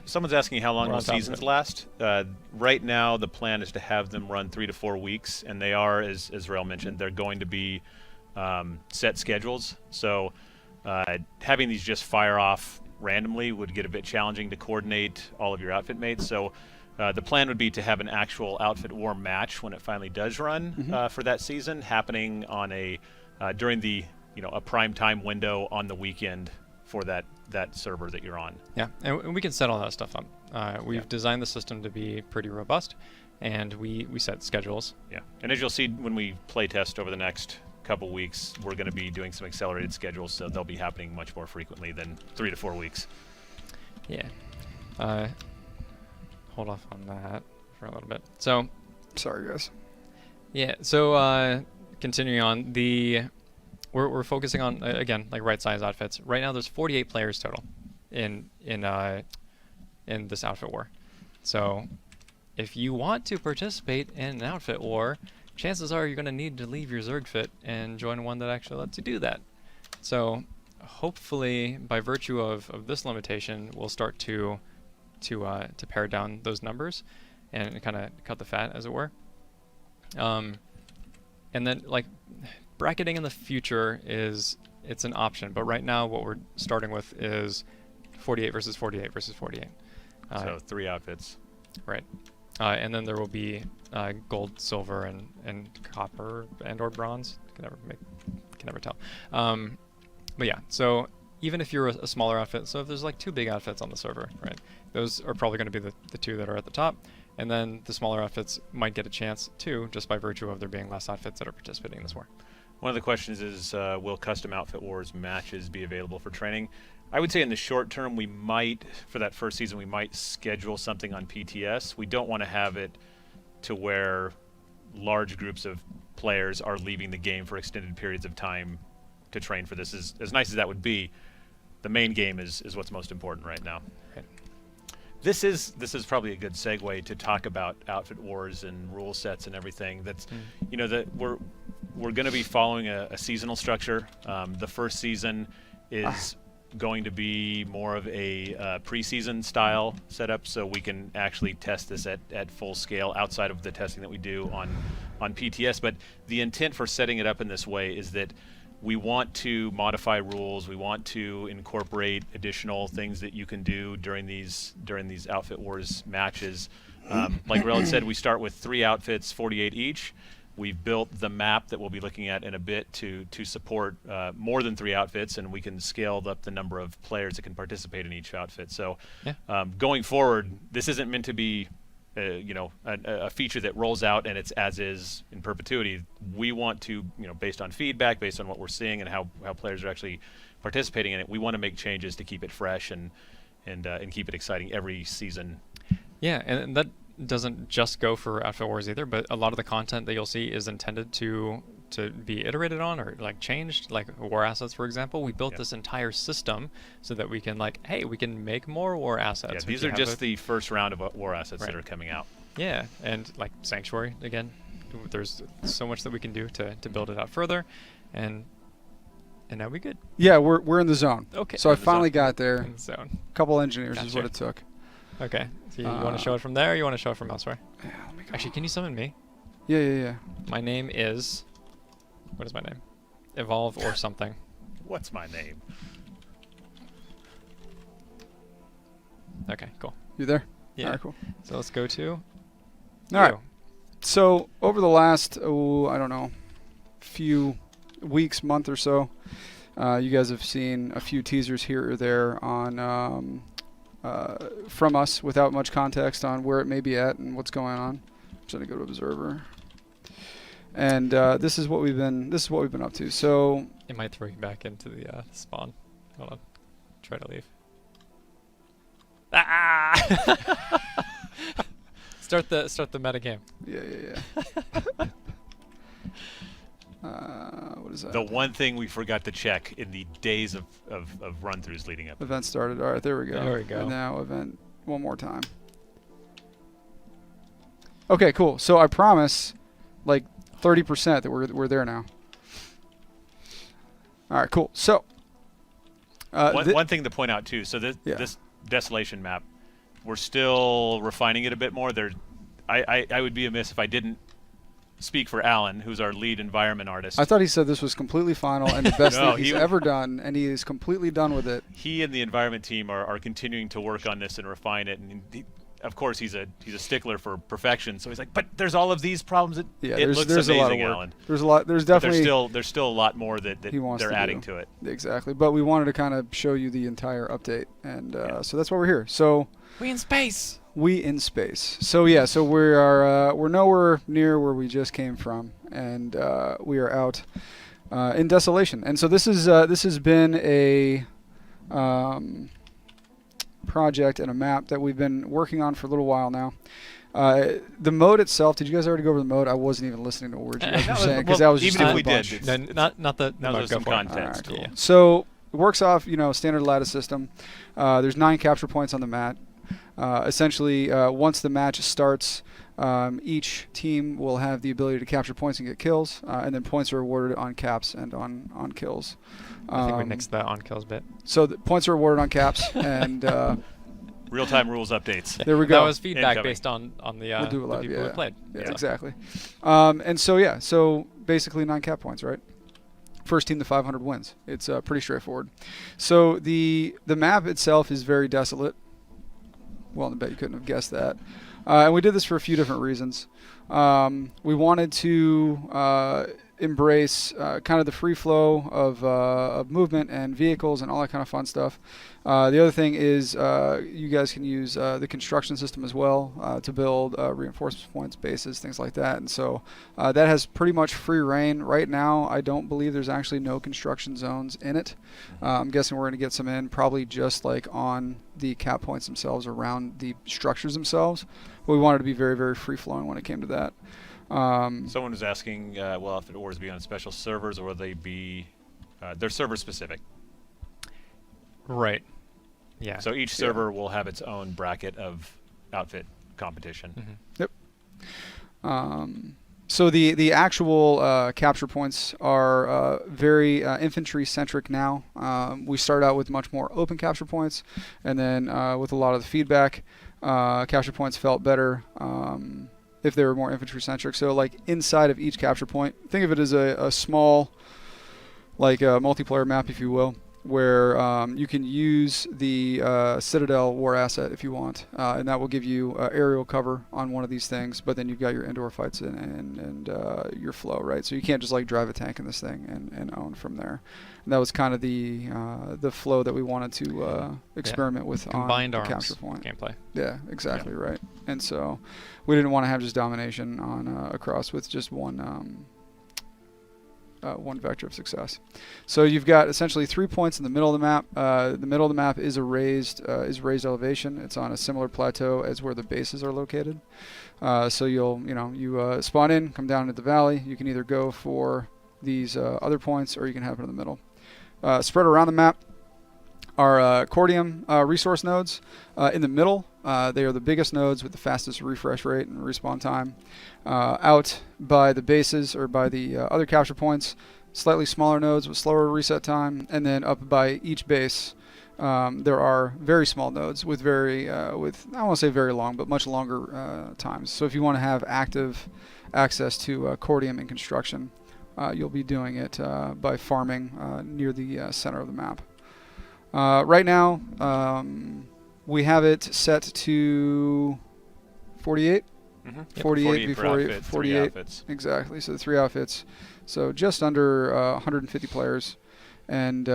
Someone's asking how long those seasons last. Right now, the plan is to have them run 3 to 4 weeks, and they are, as Rael mentioned, they're going to be set schedules. So having these just fire off randomly would get a bit challenging to coordinate all of your outfit mates. So the plan would be to have an actual outfit war match when it finally does run for that season, happening on during the a prime time window on the weekend for that server that you're on. Yeah, and we can set all that stuff up. We've designed the system to be pretty robust, and we set schedules. Yeah, and as you'll see when we play test over the next couple weeks, we're going to be doing some accelerated schedules, so they'll be happening much more frequently than 3 to 4 weeks. Yeah. Hold off on that. for a little bit. So, sorry guys. yeah. So continuing on, we're focusing on again like right size outfits. Right now, there's 48 players total in this outfit war. So, if you want to participate in an outfit war, chances are you're going to need to leave your Zerg fit and join one that actually lets you do that. So, hopefully, by virtue of this limitation, we'll start to pare down those numbers and kind of cut the fat, as it were. And then, like, bracketing in the future it's an option, but right now what we're starting with is 48 versus 48 versus 48. So 3 outfits. Right. And then there will be gold, silver, and copper and/or bronze. Can never tell. But yeah, so even if you're a smaller outfit, so if there's like 2 big outfits on the server, right, those are probably going to be the 2 that are at the top, and then the smaller outfits might get a chance too, just by virtue of there being less outfits that are participating in this war. One of the questions is, will custom outfit wars matches be available for training? I would say in the short term, we might, for that first season, we might schedule something on PTS. We don't want to have it to where large groups of players are leaving the game for extended periods of time to train for this. As nice as that would be, the main game is what's most important right now. Right. This is probably a good segue to talk about outfit wars and rule sets and everything. That's you know, that we're going to be following a seasonal structure. The first season is going to be more of a preseason style setup, so we can actually test this at full scale outside of the testing that we do on PTS. But the intent for setting it up in this way is that we want to modify rules. We want to incorporate additional things that you can do during these outfit wars matches. Like Relid said, we start with 3 outfits, 48 each. We've built the map that we'll be looking at in a bit to support more than 3 outfits, and we can scale up the number of players that can participate in each outfit. So going forward, this isn't meant to be a feature that rolls out and it's as is in perpetuity. We want to, based on feedback, based on what we're seeing and how players are actually participating in it, we want to make changes to keep it fresh and keep it exciting every season. Yeah, and that doesn't just go for outfit wars either, but a lot of the content that you'll see is intended to be iterated on or like changed, like war assets, for example. We built this entire system so that we can we can make more war assets. Yeah, these are just the first round of war assets that are coming out. Yeah, and like Sanctuary, again, there's so much that we can do to build it out further, and now we good. Yeah, we're in the zone. Okay. So I finally got there. In the zone. Couple engineers is what it took. Okay. So you want to show it from there, or you want to show it from elsewhere? Yeah, let me go. Actually, can you summon me? Yeah. My name is... What is my name? Evolve or something. What's my name? Okay, cool. You there? Yeah. All right, cool. So let's go to... All right. So over the last, I don't know, few weeks, month or so, you guys have seen a few teasers here or there on... from us without much context on where it may be at and what's going on. I'm just gonna go to Observer, and this is what we've been up to. So it might throw you back into the spawn. Hold on, try to leave. Ah! Start the meta game. Yeah. What is that? The one thing we forgot to check in the days of run-throughs leading up. Event started. All right, there we go. There we go. And now event one more time. Okay, cool. So I promise, like 30% that we're there now. All right, cool. So one thing to point out too. So this desolation map, we're still refining it a bit more. I would be amiss if I didn't speak for Alan, who's our lead environment artist. I thought he said this was completely final and the best thing he's ever done, and he is completely done with it. He and the environment team are continuing to work on this and refine it, and of course he's a stickler for perfection. So he's like, but there's all of these problems. It looks amazing, a lot of work. Alan. There's definitely there's still a lot more that they're adding to it. Exactly, but we wanted to kind of show you the entire update, and so that's why we're here. So we in space. So yeah, so we're nowhere near where we just came from, and we are out in desolation. And so this has been a project and a map that we've been working on for a little while now. The mode itself, did you guys already go over the mode? I wasn't even listening to words you guys were saying because well, I was just even if doing we a bunch. did, No, not the Now mode, there's go some for it. context. All right, cool. Yeah. So it works off, standard lattice system. There's 9 capture points on the mat. Essentially, once the match starts, each team will have the ability to capture points and get kills, and then points are awarded on caps and on kills. I think we nixed the on kills bit. So the points are awarded on caps, and Real-time rules updates. there we go. That was feedback Incoming. based on the, We'll do it the live, people yeah. who played. Yeah, So- exactly. And so basically 9 cap points, right? First team to 500 wins. It's pretty straightforward. So the map itself is very desolate. Well, I bet you couldn't have guessed that. And we did this for a few different reasons. We wanted to embrace kind of the free flow of movement and vehicles and all that kind of fun stuff. The other thing is you guys can use the construction system as well to build reinforcement points, bases, things like that. And so that has pretty much free reign. Right now, I don't believe there's actually no construction zones in it. I'm guessing we're going to get some in, probably just like on the cap points themselves, around the structures themselves. But we wanted to be very, very free-flowing when it came to that. Someone was asking, well, if it always be on special servers, or will they be, they're server-specific. Right. Yeah. So each server will have its own bracket of outfit competition. Mm-hmm. So the actual capture points are very infantry-centric now. We start out with much more open capture points, and then with a lot of the feedback, capture points felt better if they were more infantry-centric. So like inside of each capture point, think of it as a small, like a multiplayer map, if you will, where you can use the Citadel war asset if you want, and that will give you aerial cover on one of these things, but then you've got your indoor fights and your flow, right? So you can't just like drive a tank in this thing and own from there. And that was kind of the flow that we wanted to experiment with Combined on the arms capture point. gameplay. Yeah, exactly right. And so we didn't want to have just domination on across with just one vector of success. So you've got essentially 3 points in the middle of the map. The middle of the map is a raised elevation. It's on a similar plateau as where the bases are located. So you spawn in, come down into the valley. You can either go for these other points, or you can have it in the middle. Spread around the map are Cordium resource nodes. In the middle, they are the biggest nodes with the fastest refresh rate and respawn time. Out by the bases, or by the other capture points, slightly smaller nodes with slower reset time. And then up by each base, there are very small nodes with I don't want to say very long, but much longer times. So if you want to have active access to Cordium in construction, you'll be doing it by farming near the center of the map. Right now, we have it set to 48. Mm-hmm. 48 per before outfit, 48. 3 outfits. Exactly. So the 3 outfits. So just under 150 players, and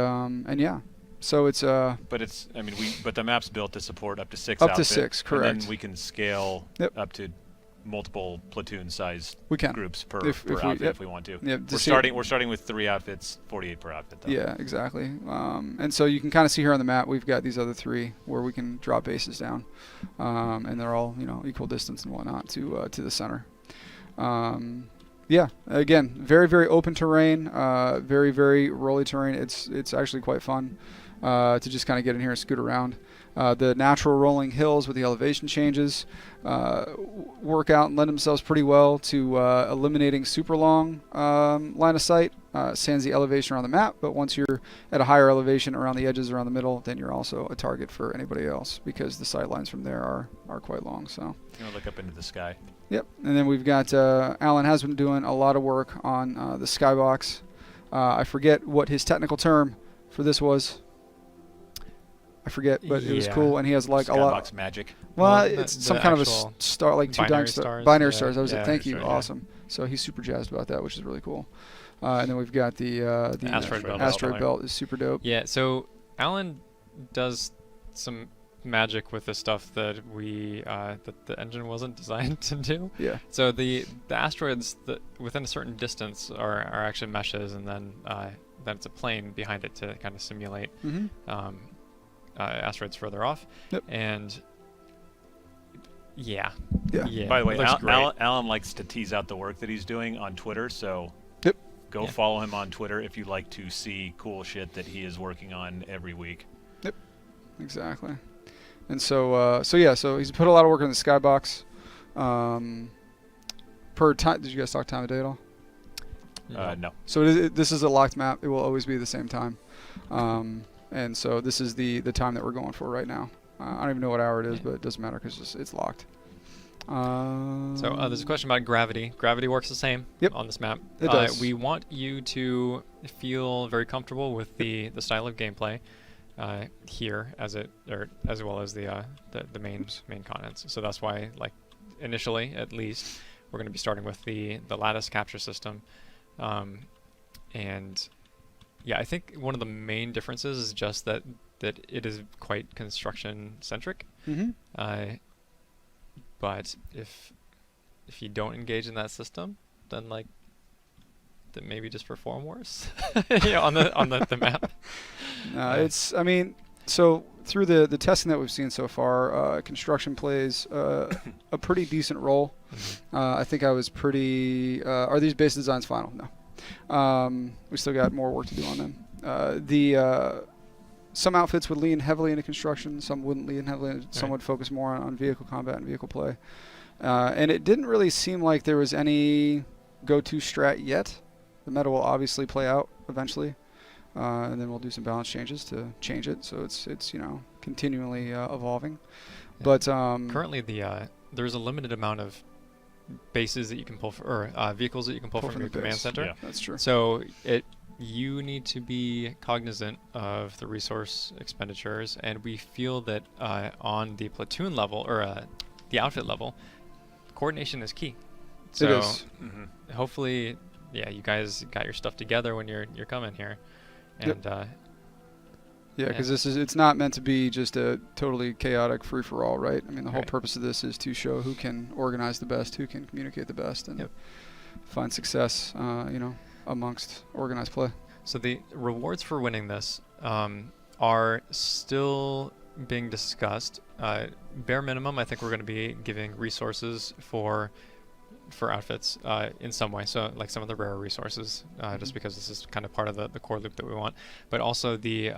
yeah. So it's But it's, I mean, but the map's built to support up to 6 Up to outfits. 6, correct. And then we can scale Yep. up to multiple platoon-sized we can. groups per If we- outfit yep. if we want to. Yep, We're starting with 3 outfits, 48 per outfit, though. Yeah, exactly. And so you can kind of see here on the map, we've got these other 3 where we can drop bases down, and they're all equal distance and whatnot to the center. Yeah, again, very, very open terrain, very, very rolly terrain. It's actually quite fun to just kind of get in here and scoot around. The natural rolling hills with the elevation changes work out and lend themselves pretty well to eliminating super long line of sight. Sans the elevation around the map, but once you're at a higher elevation around the edges, around the middle, then you're also a target for anybody else, because the sight lines from there are quite long. So You know, look up into the sky. yep. And then we've got Alan has been doing a lot of work on the skybox. I forget what his technical term for this was. I forget, but it was Yeah. cool, and he has like a lot. Skybox magic. Well, Well, it's the some kind of a actual star, like 2 binary stars. stars, Binary yeah. stars. That was Yeah, it. Thank you. sure, yeah. Awesome. So he's super jazzed about that, which is really cool. And then we've got the Asteroid belt. Asteroid belt is super dope. Yeah, so Alan does some magic with the stuff that that the engine wasn't designed to do. Yeah. So the asteroids that within a certain distance are actually meshes, and then it's a plane behind it to kind of simulate Mm-hmm. asteroids further off. Yep. And Yeah. Yeah. Yeah. By the way, it looks great. Alan likes to tease out the work that he's doing on Twitter, so Yep. go Yeah. follow him on Twitter if you'd like to see cool shit that he is working on every week. Yep. Exactly. And so he's put a lot of work in the skybox. Per time, did you guys talk time of day at all? No. So this is a locked map. It will always be the same time. And so this is the time that we're going for right now. I don't even know what hour it is, but it doesn't matter because it's locked. So there's a question about gravity. Gravity works the same on this map. It does. We want you to feel very comfortable with the style of gameplay here, as well as the main contents. So that's why, like, initially at least, we're going to be starting with the lattice capture system, and yeah, I think one of the main differences is just that it is quite construction centric. Mm-hmm. But if you don't engage in that system, then maybe just perform worse, on the map. I mean, so through the testing that we've seen so far, construction plays a pretty decent role. I think I was pretty. Are these base designs final? No. We still got more work to do on them. Some outfits would lean heavily into construction, some wouldn't lean heavily. Some would focus more on vehicle combat and vehicle play. And it didn't really seem like there was any go-to strat yet. The meta will obviously play out eventually, and then we'll do some balance changes to change it. So it's continually evolving. Yeah. But currently there's a limited amount of bases that you can pull vehicles that you can pull from your command base. center. Yeah. That's true. So you need to be cognizant of the resource expenditures, and we feel that on the platoon level or the outfit level, coordination is key. So It is. hopefully, you guys got your stuff together when you're coming here, and Yeah, because it's not meant to be just a totally chaotic free-for-all, right? I mean, the whole Right. purpose of this is to show who can organize the best, who can communicate the best, and find success, amongst organized play. So the rewards for winning this are still being discussed. Bare minimum, I think we're going to be giving resources for outfits in some way. So like some of the rare resources, just because this is kind of part of the core loop that we want. But also the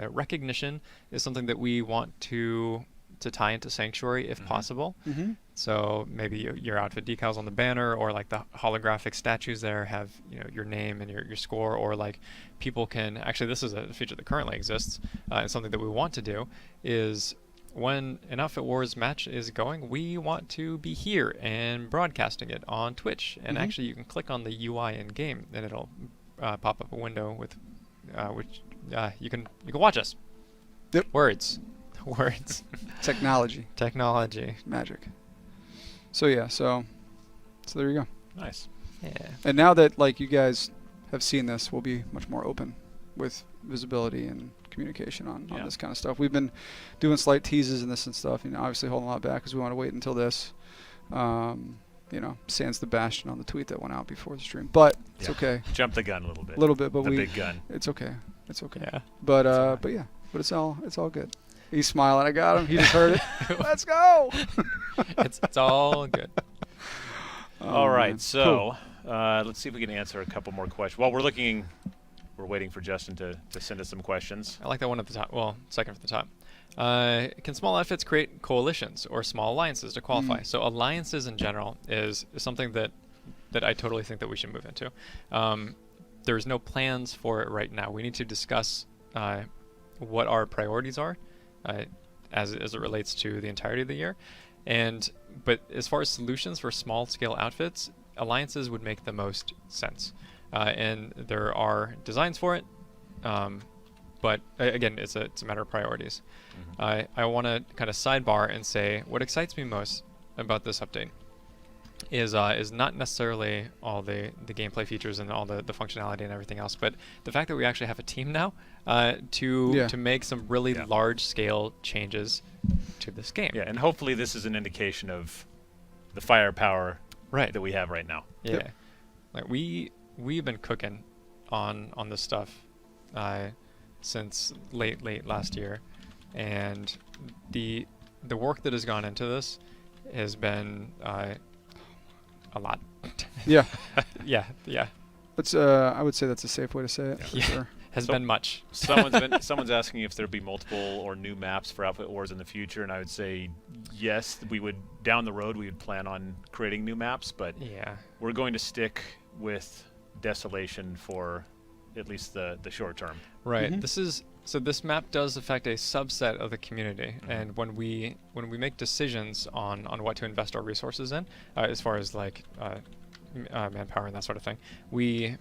recognition is something that we want to tie into Sanctuary if possible. Mm-hmm. So maybe your outfit decals on the banner, or like the holographic statues there have your name and your score, or like people can actually, this is a feature that currently exists, and something that we want to do is when an Outfit Wars match is going, we want to be here and broadcasting it on Twitch. And actually you can click on the UI in game and it'll pop up a window with which you can watch us. Yep. Words. Technology. Magic. So so there you go. Nice. Yeah. And now that you guys have seen this, we'll be much more open with visibility and communication on this kind of stuff. We've been doing slight teases and this and stuff, obviously holding a lot back because we want to wait until this. Sans the Bastion on the tweet that went out before the stream, but it's okay. Jump the gun a little bit. But the big gun. It's okay. Yeah. But it's all good. He's smiling. I got him. He just heard it. Let's go. It's all good. All right, man. so let's see if we can answer a couple more questions. While we're waiting for Justin to send us some questions. I like that one at the top. Well, second from the top. Can small outfits create coalitions or small alliances to qualify? So alliances in general is something that I totally think that we should move into. There's no plans for it right now. We need to discuss what our priorities are as it relates to the entirety of the year. But as far as solutions for small scale outfits, alliances would make the most sense. And there are designs for it. But again, it's a matter of priorities. I want to kind of sidebar and say what excites me most about this update is not necessarily all the gameplay features and all the functionality and everything else, but the fact that we actually have a team now to make some really large scale changes to this game. Yeah, and hopefully this is an indication of the firepower that we have right now. Yeah, like we've been cooking on this stuff since late last year, and the the work that has gone into this has been a lot. Yeah. Yeah. That's I would say that's a safe way to say it. For Yeah. sure. Has So- been much. Someone's asking if there'll be multiple or new maps for Outfit Wars in the future, and I would say yes. We would down the road we would plan on creating new maps, but Yeah. we're going to stick with Desolation for at least the short term. Right. Mhm. This map does affect a subset of the community, and when we make decisions on what to invest our resources in, as far as like manpower and that sort of thing, we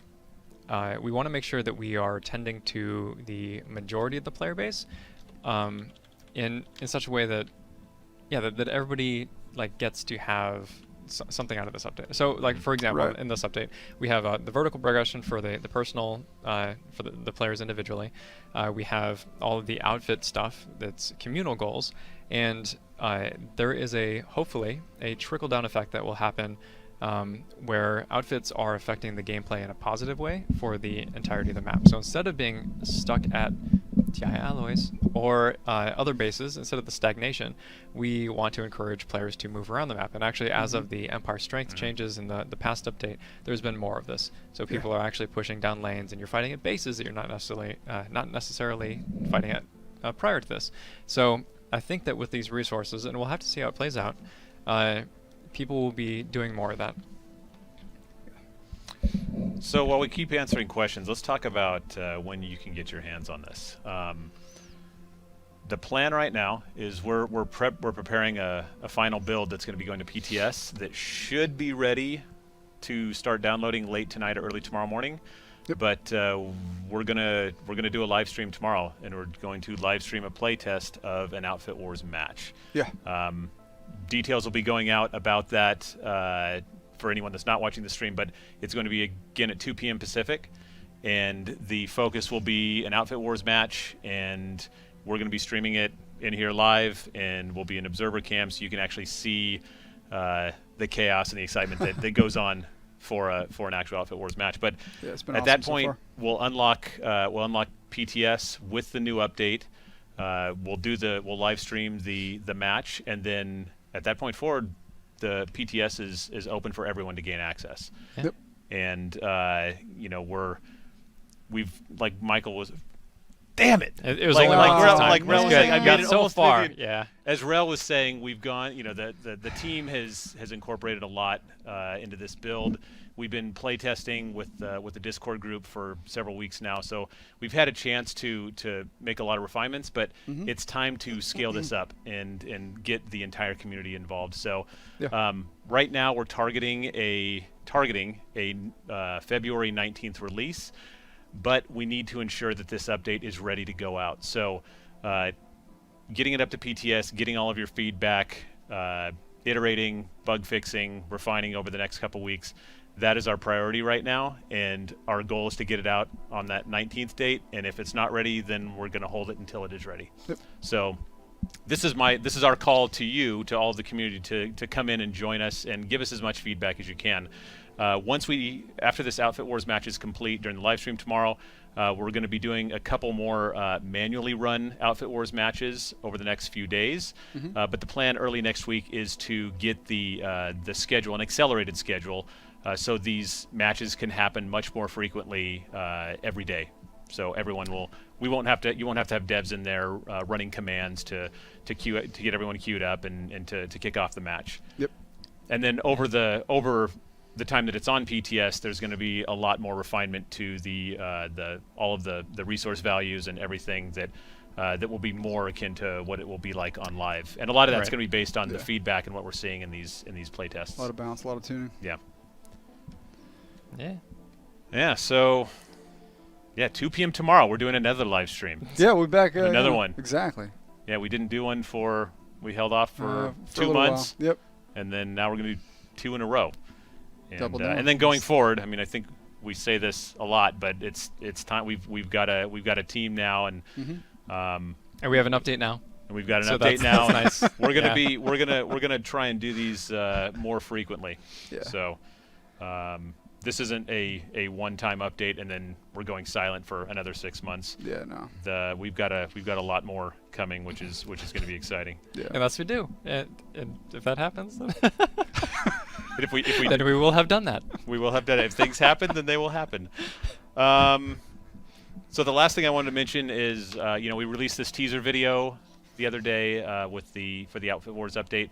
want to make sure that we are tending to the majority of the player base, in such a way that that everybody like gets to have something out of this update. So, like for example, Right. in this update, we have the vertical progression for the personal for the players individually. We have all of the outfit stuff that's communal goals, and there is hopefully a trickle down effect that will happen. Where outfits are affecting the gameplay in a positive way for the entirety of the map. So instead of being stuck at TI alloys or other bases, instead of the stagnation, we want to encourage players to move around the map. And actually, as of the Empire Strength changes in the past update, there's been more of this. So people are actually pushing down lanes, and you're fighting at bases that you're not necessarily fighting at prior to this. So I think that with these resources, and we'll have to see how it plays out, people will be doing more of that. So while we keep answering questions, let's talk about when you can get your hands on this. The plan right now is we're preparing a final build that's going to be going to PTS that should be ready to start downloading late tonight or early tomorrow morning. Yep. But we're gonna do a live stream tomorrow, and we're going to live stream a playtest of an Outfit Wars match. Yeah. Details will be going out about that for anyone that's not watching the stream, but it's going to be again at 2 p.m. Pacific, and the focus will be an Outfit Wars match, and we're going to be streaming it in here live, and we'll be an observer cam so you can actually see the chaos and the excitement that goes on for an actual Outfit Wars match. But Yeah, it's been at awesome that so point, far. we'll unlock PTS with the new update. We'll live stream the match, and then at that point forward, the PTS is open for everyone to gain access. Yeah. Yep. And we've like Michael was. Damn it! It was like only like one Rel, time. like It Rel was was good. saying, I You made got it so almost far. thinking- Yeah. As Rel was saying, we've gone. The team has incorporated a lot into this build. We've been playtesting with the Discord group for several weeks now, so we've had a chance to make a lot of refinements. But it's time to scale this up and get the entire community involved. So Yeah. right now we're targeting a February 19th release, but we need to ensure that this update is ready to go out. So getting it up to PTS, getting all of your feedback, iterating, bug fixing, refining over the next couple weeks. That is our priority right now, and our goal is to get it out on that 19th date. And if it's not ready, then we're going to hold it until it is ready. Yep. So this is our call to you, to all of the community, to come in and join us and give us as much feedback as you can. After this Outfit Wars match is complete during the live stream tomorrow, we're going to be doing a couple more manually run Outfit Wars matches over the next few days. But the plan early next week is to get the schedule, an accelerated schedule, so these matches can happen much more frequently every day. So you won't have to have devs in there running commands to get everyone queued up and to kick off the match. Yep. And then over the time that it's on PTS, there's going to be a lot more refinement to all of the resource values and everything that will be more akin to what it will be like on live. And a lot of that's Right. going to be based on the Yeah. feedback and what we're seeing in these playtests. A lot of bounce, a lot of tuning. Yeah. Yeah. Yeah. So. Yeah, 2 p.m. tomorrow. We're doing another live stream. Yeah, we're back. Another one. Exactly. Yeah, we didn't do one we held off for a 2 little months, while. Yep. and then now we're going to do 2 in a row. Double down. And then going forward, I mean, I think we say this a lot, but it's time. We've got a team now, and And we have an update now. we've got an So update that's now. nice. We're gonna Yeah. we're gonna try and do these more frequently. Yeah. So, this isn't a one-time update and then we're going silent for another 6 months. Yeah, no. We've got a lot more coming, which is going to be exciting. Yeah. Unless we do. And if that happens, then, But if we then we will have done that. we will have done it. If things happen, then they will happen. So the last thing I wanted to mention is, we released this teaser video the other day for the Outfit Wars update.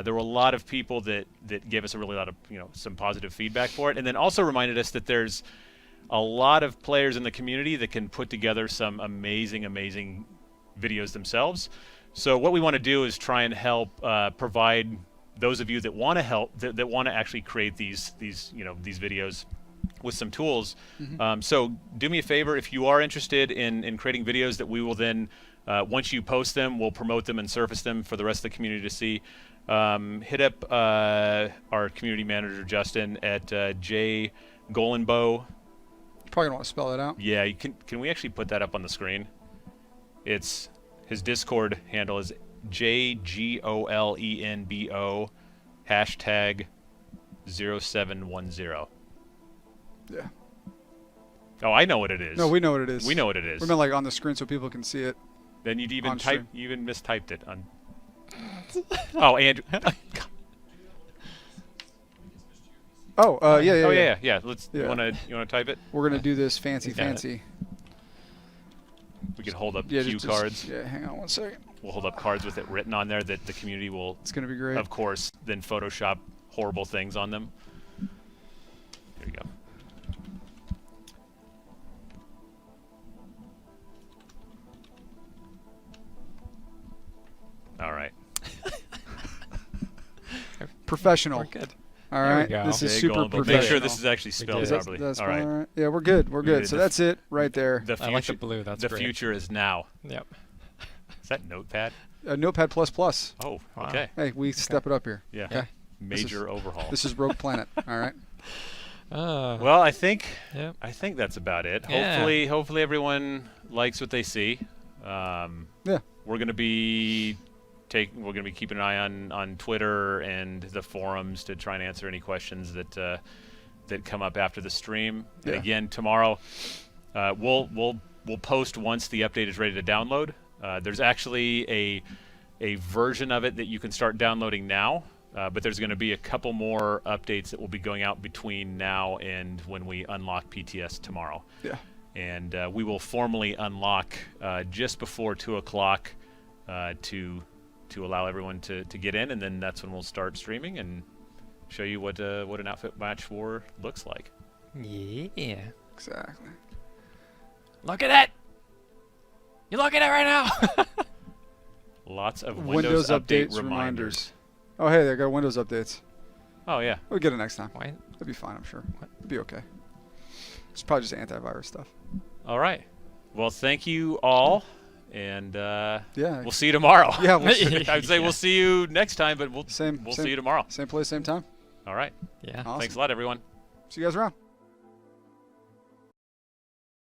There were a lot of people that gave us a really lot of some positive feedback for it, and then also reminded us that there's a lot of players in the community that can put together some amazing videos themselves. So what we want to do is try and help provide those of you that want to help, that want to actually create these videos with some tools. So do me a favor, if you are interested in creating videos that we will then, once you post them, we'll promote them and surface them for the rest of the community to see. Hit up our community manager, Justin, at J. Golenbow. Probably don't want to spell it out. Yeah, can we actually put that up on the screen? It's his Discord handle is JGOLENBO #0710. Yeah. Oh, I know what it is. No, we know what it is. We know what it is. We meant like on the screen so people can see it. Then you'd even on stream. you even mistyped it on. Oh, Andrew. Yeah. Oh yeah. Let's. Yeah. You wanna type it? We're gonna do this fancy. We could hold up Yeah, cue cards. Yeah, hang on 1 second. We'll hold up cards with it written on there that the community will, It's gonna be great. of course, then Photoshop horrible things on them. Here you go. All right. Professional. We're good. All There we right. go. This is Jay super Golenbow. professional. Make sure this is actually spelled did. properly. That's All fine, right. all right. Yeah, we're good. We're good. So the that's it right there. The future, I like the blue. That's the great. future is now. Yep. Is that Notepad? Notepad++. Oh, Wow. okay. Hey, we step it up here. Yeah. Okay. Major overhaul. This is Rogue Planet. All right. Well, I think Yep. that's about it. Yeah. Hopefully everyone likes what they see. Yeah. We're gonna be keeping an eye on Twitter and the forums to try and answer any questions that come up after the stream. And Yeah. again, tomorrow we'll post once the update is ready to download. There's actually a version of it that you can start downloading now. But there's going to be a couple more updates that will be going out between now and when we unlock PTS tomorrow. Yeah. And we will formally unlock just before 2 o'clock to allow everyone to get in, and then that's when we'll start streaming and show you what an outfit match war looks like. Yeah. Exactly. Look at it. You're looking at it right now. Lots of Windows update reminders. Oh, hey, they got Windows updates. Oh yeah. We'll get it next time. Why? It'll be fine, I'm sure. It'll be okay. It's probably just antivirus stuff. All right. Well, thank you all, and Yeah. we'll see you tomorrow. Yeah, we'll see. I'd say we'll see you next time, but we'll Same. see you tomorrow. Same place, same time. All right. Yeah. Awesome. Thanks a lot, everyone. See you guys around.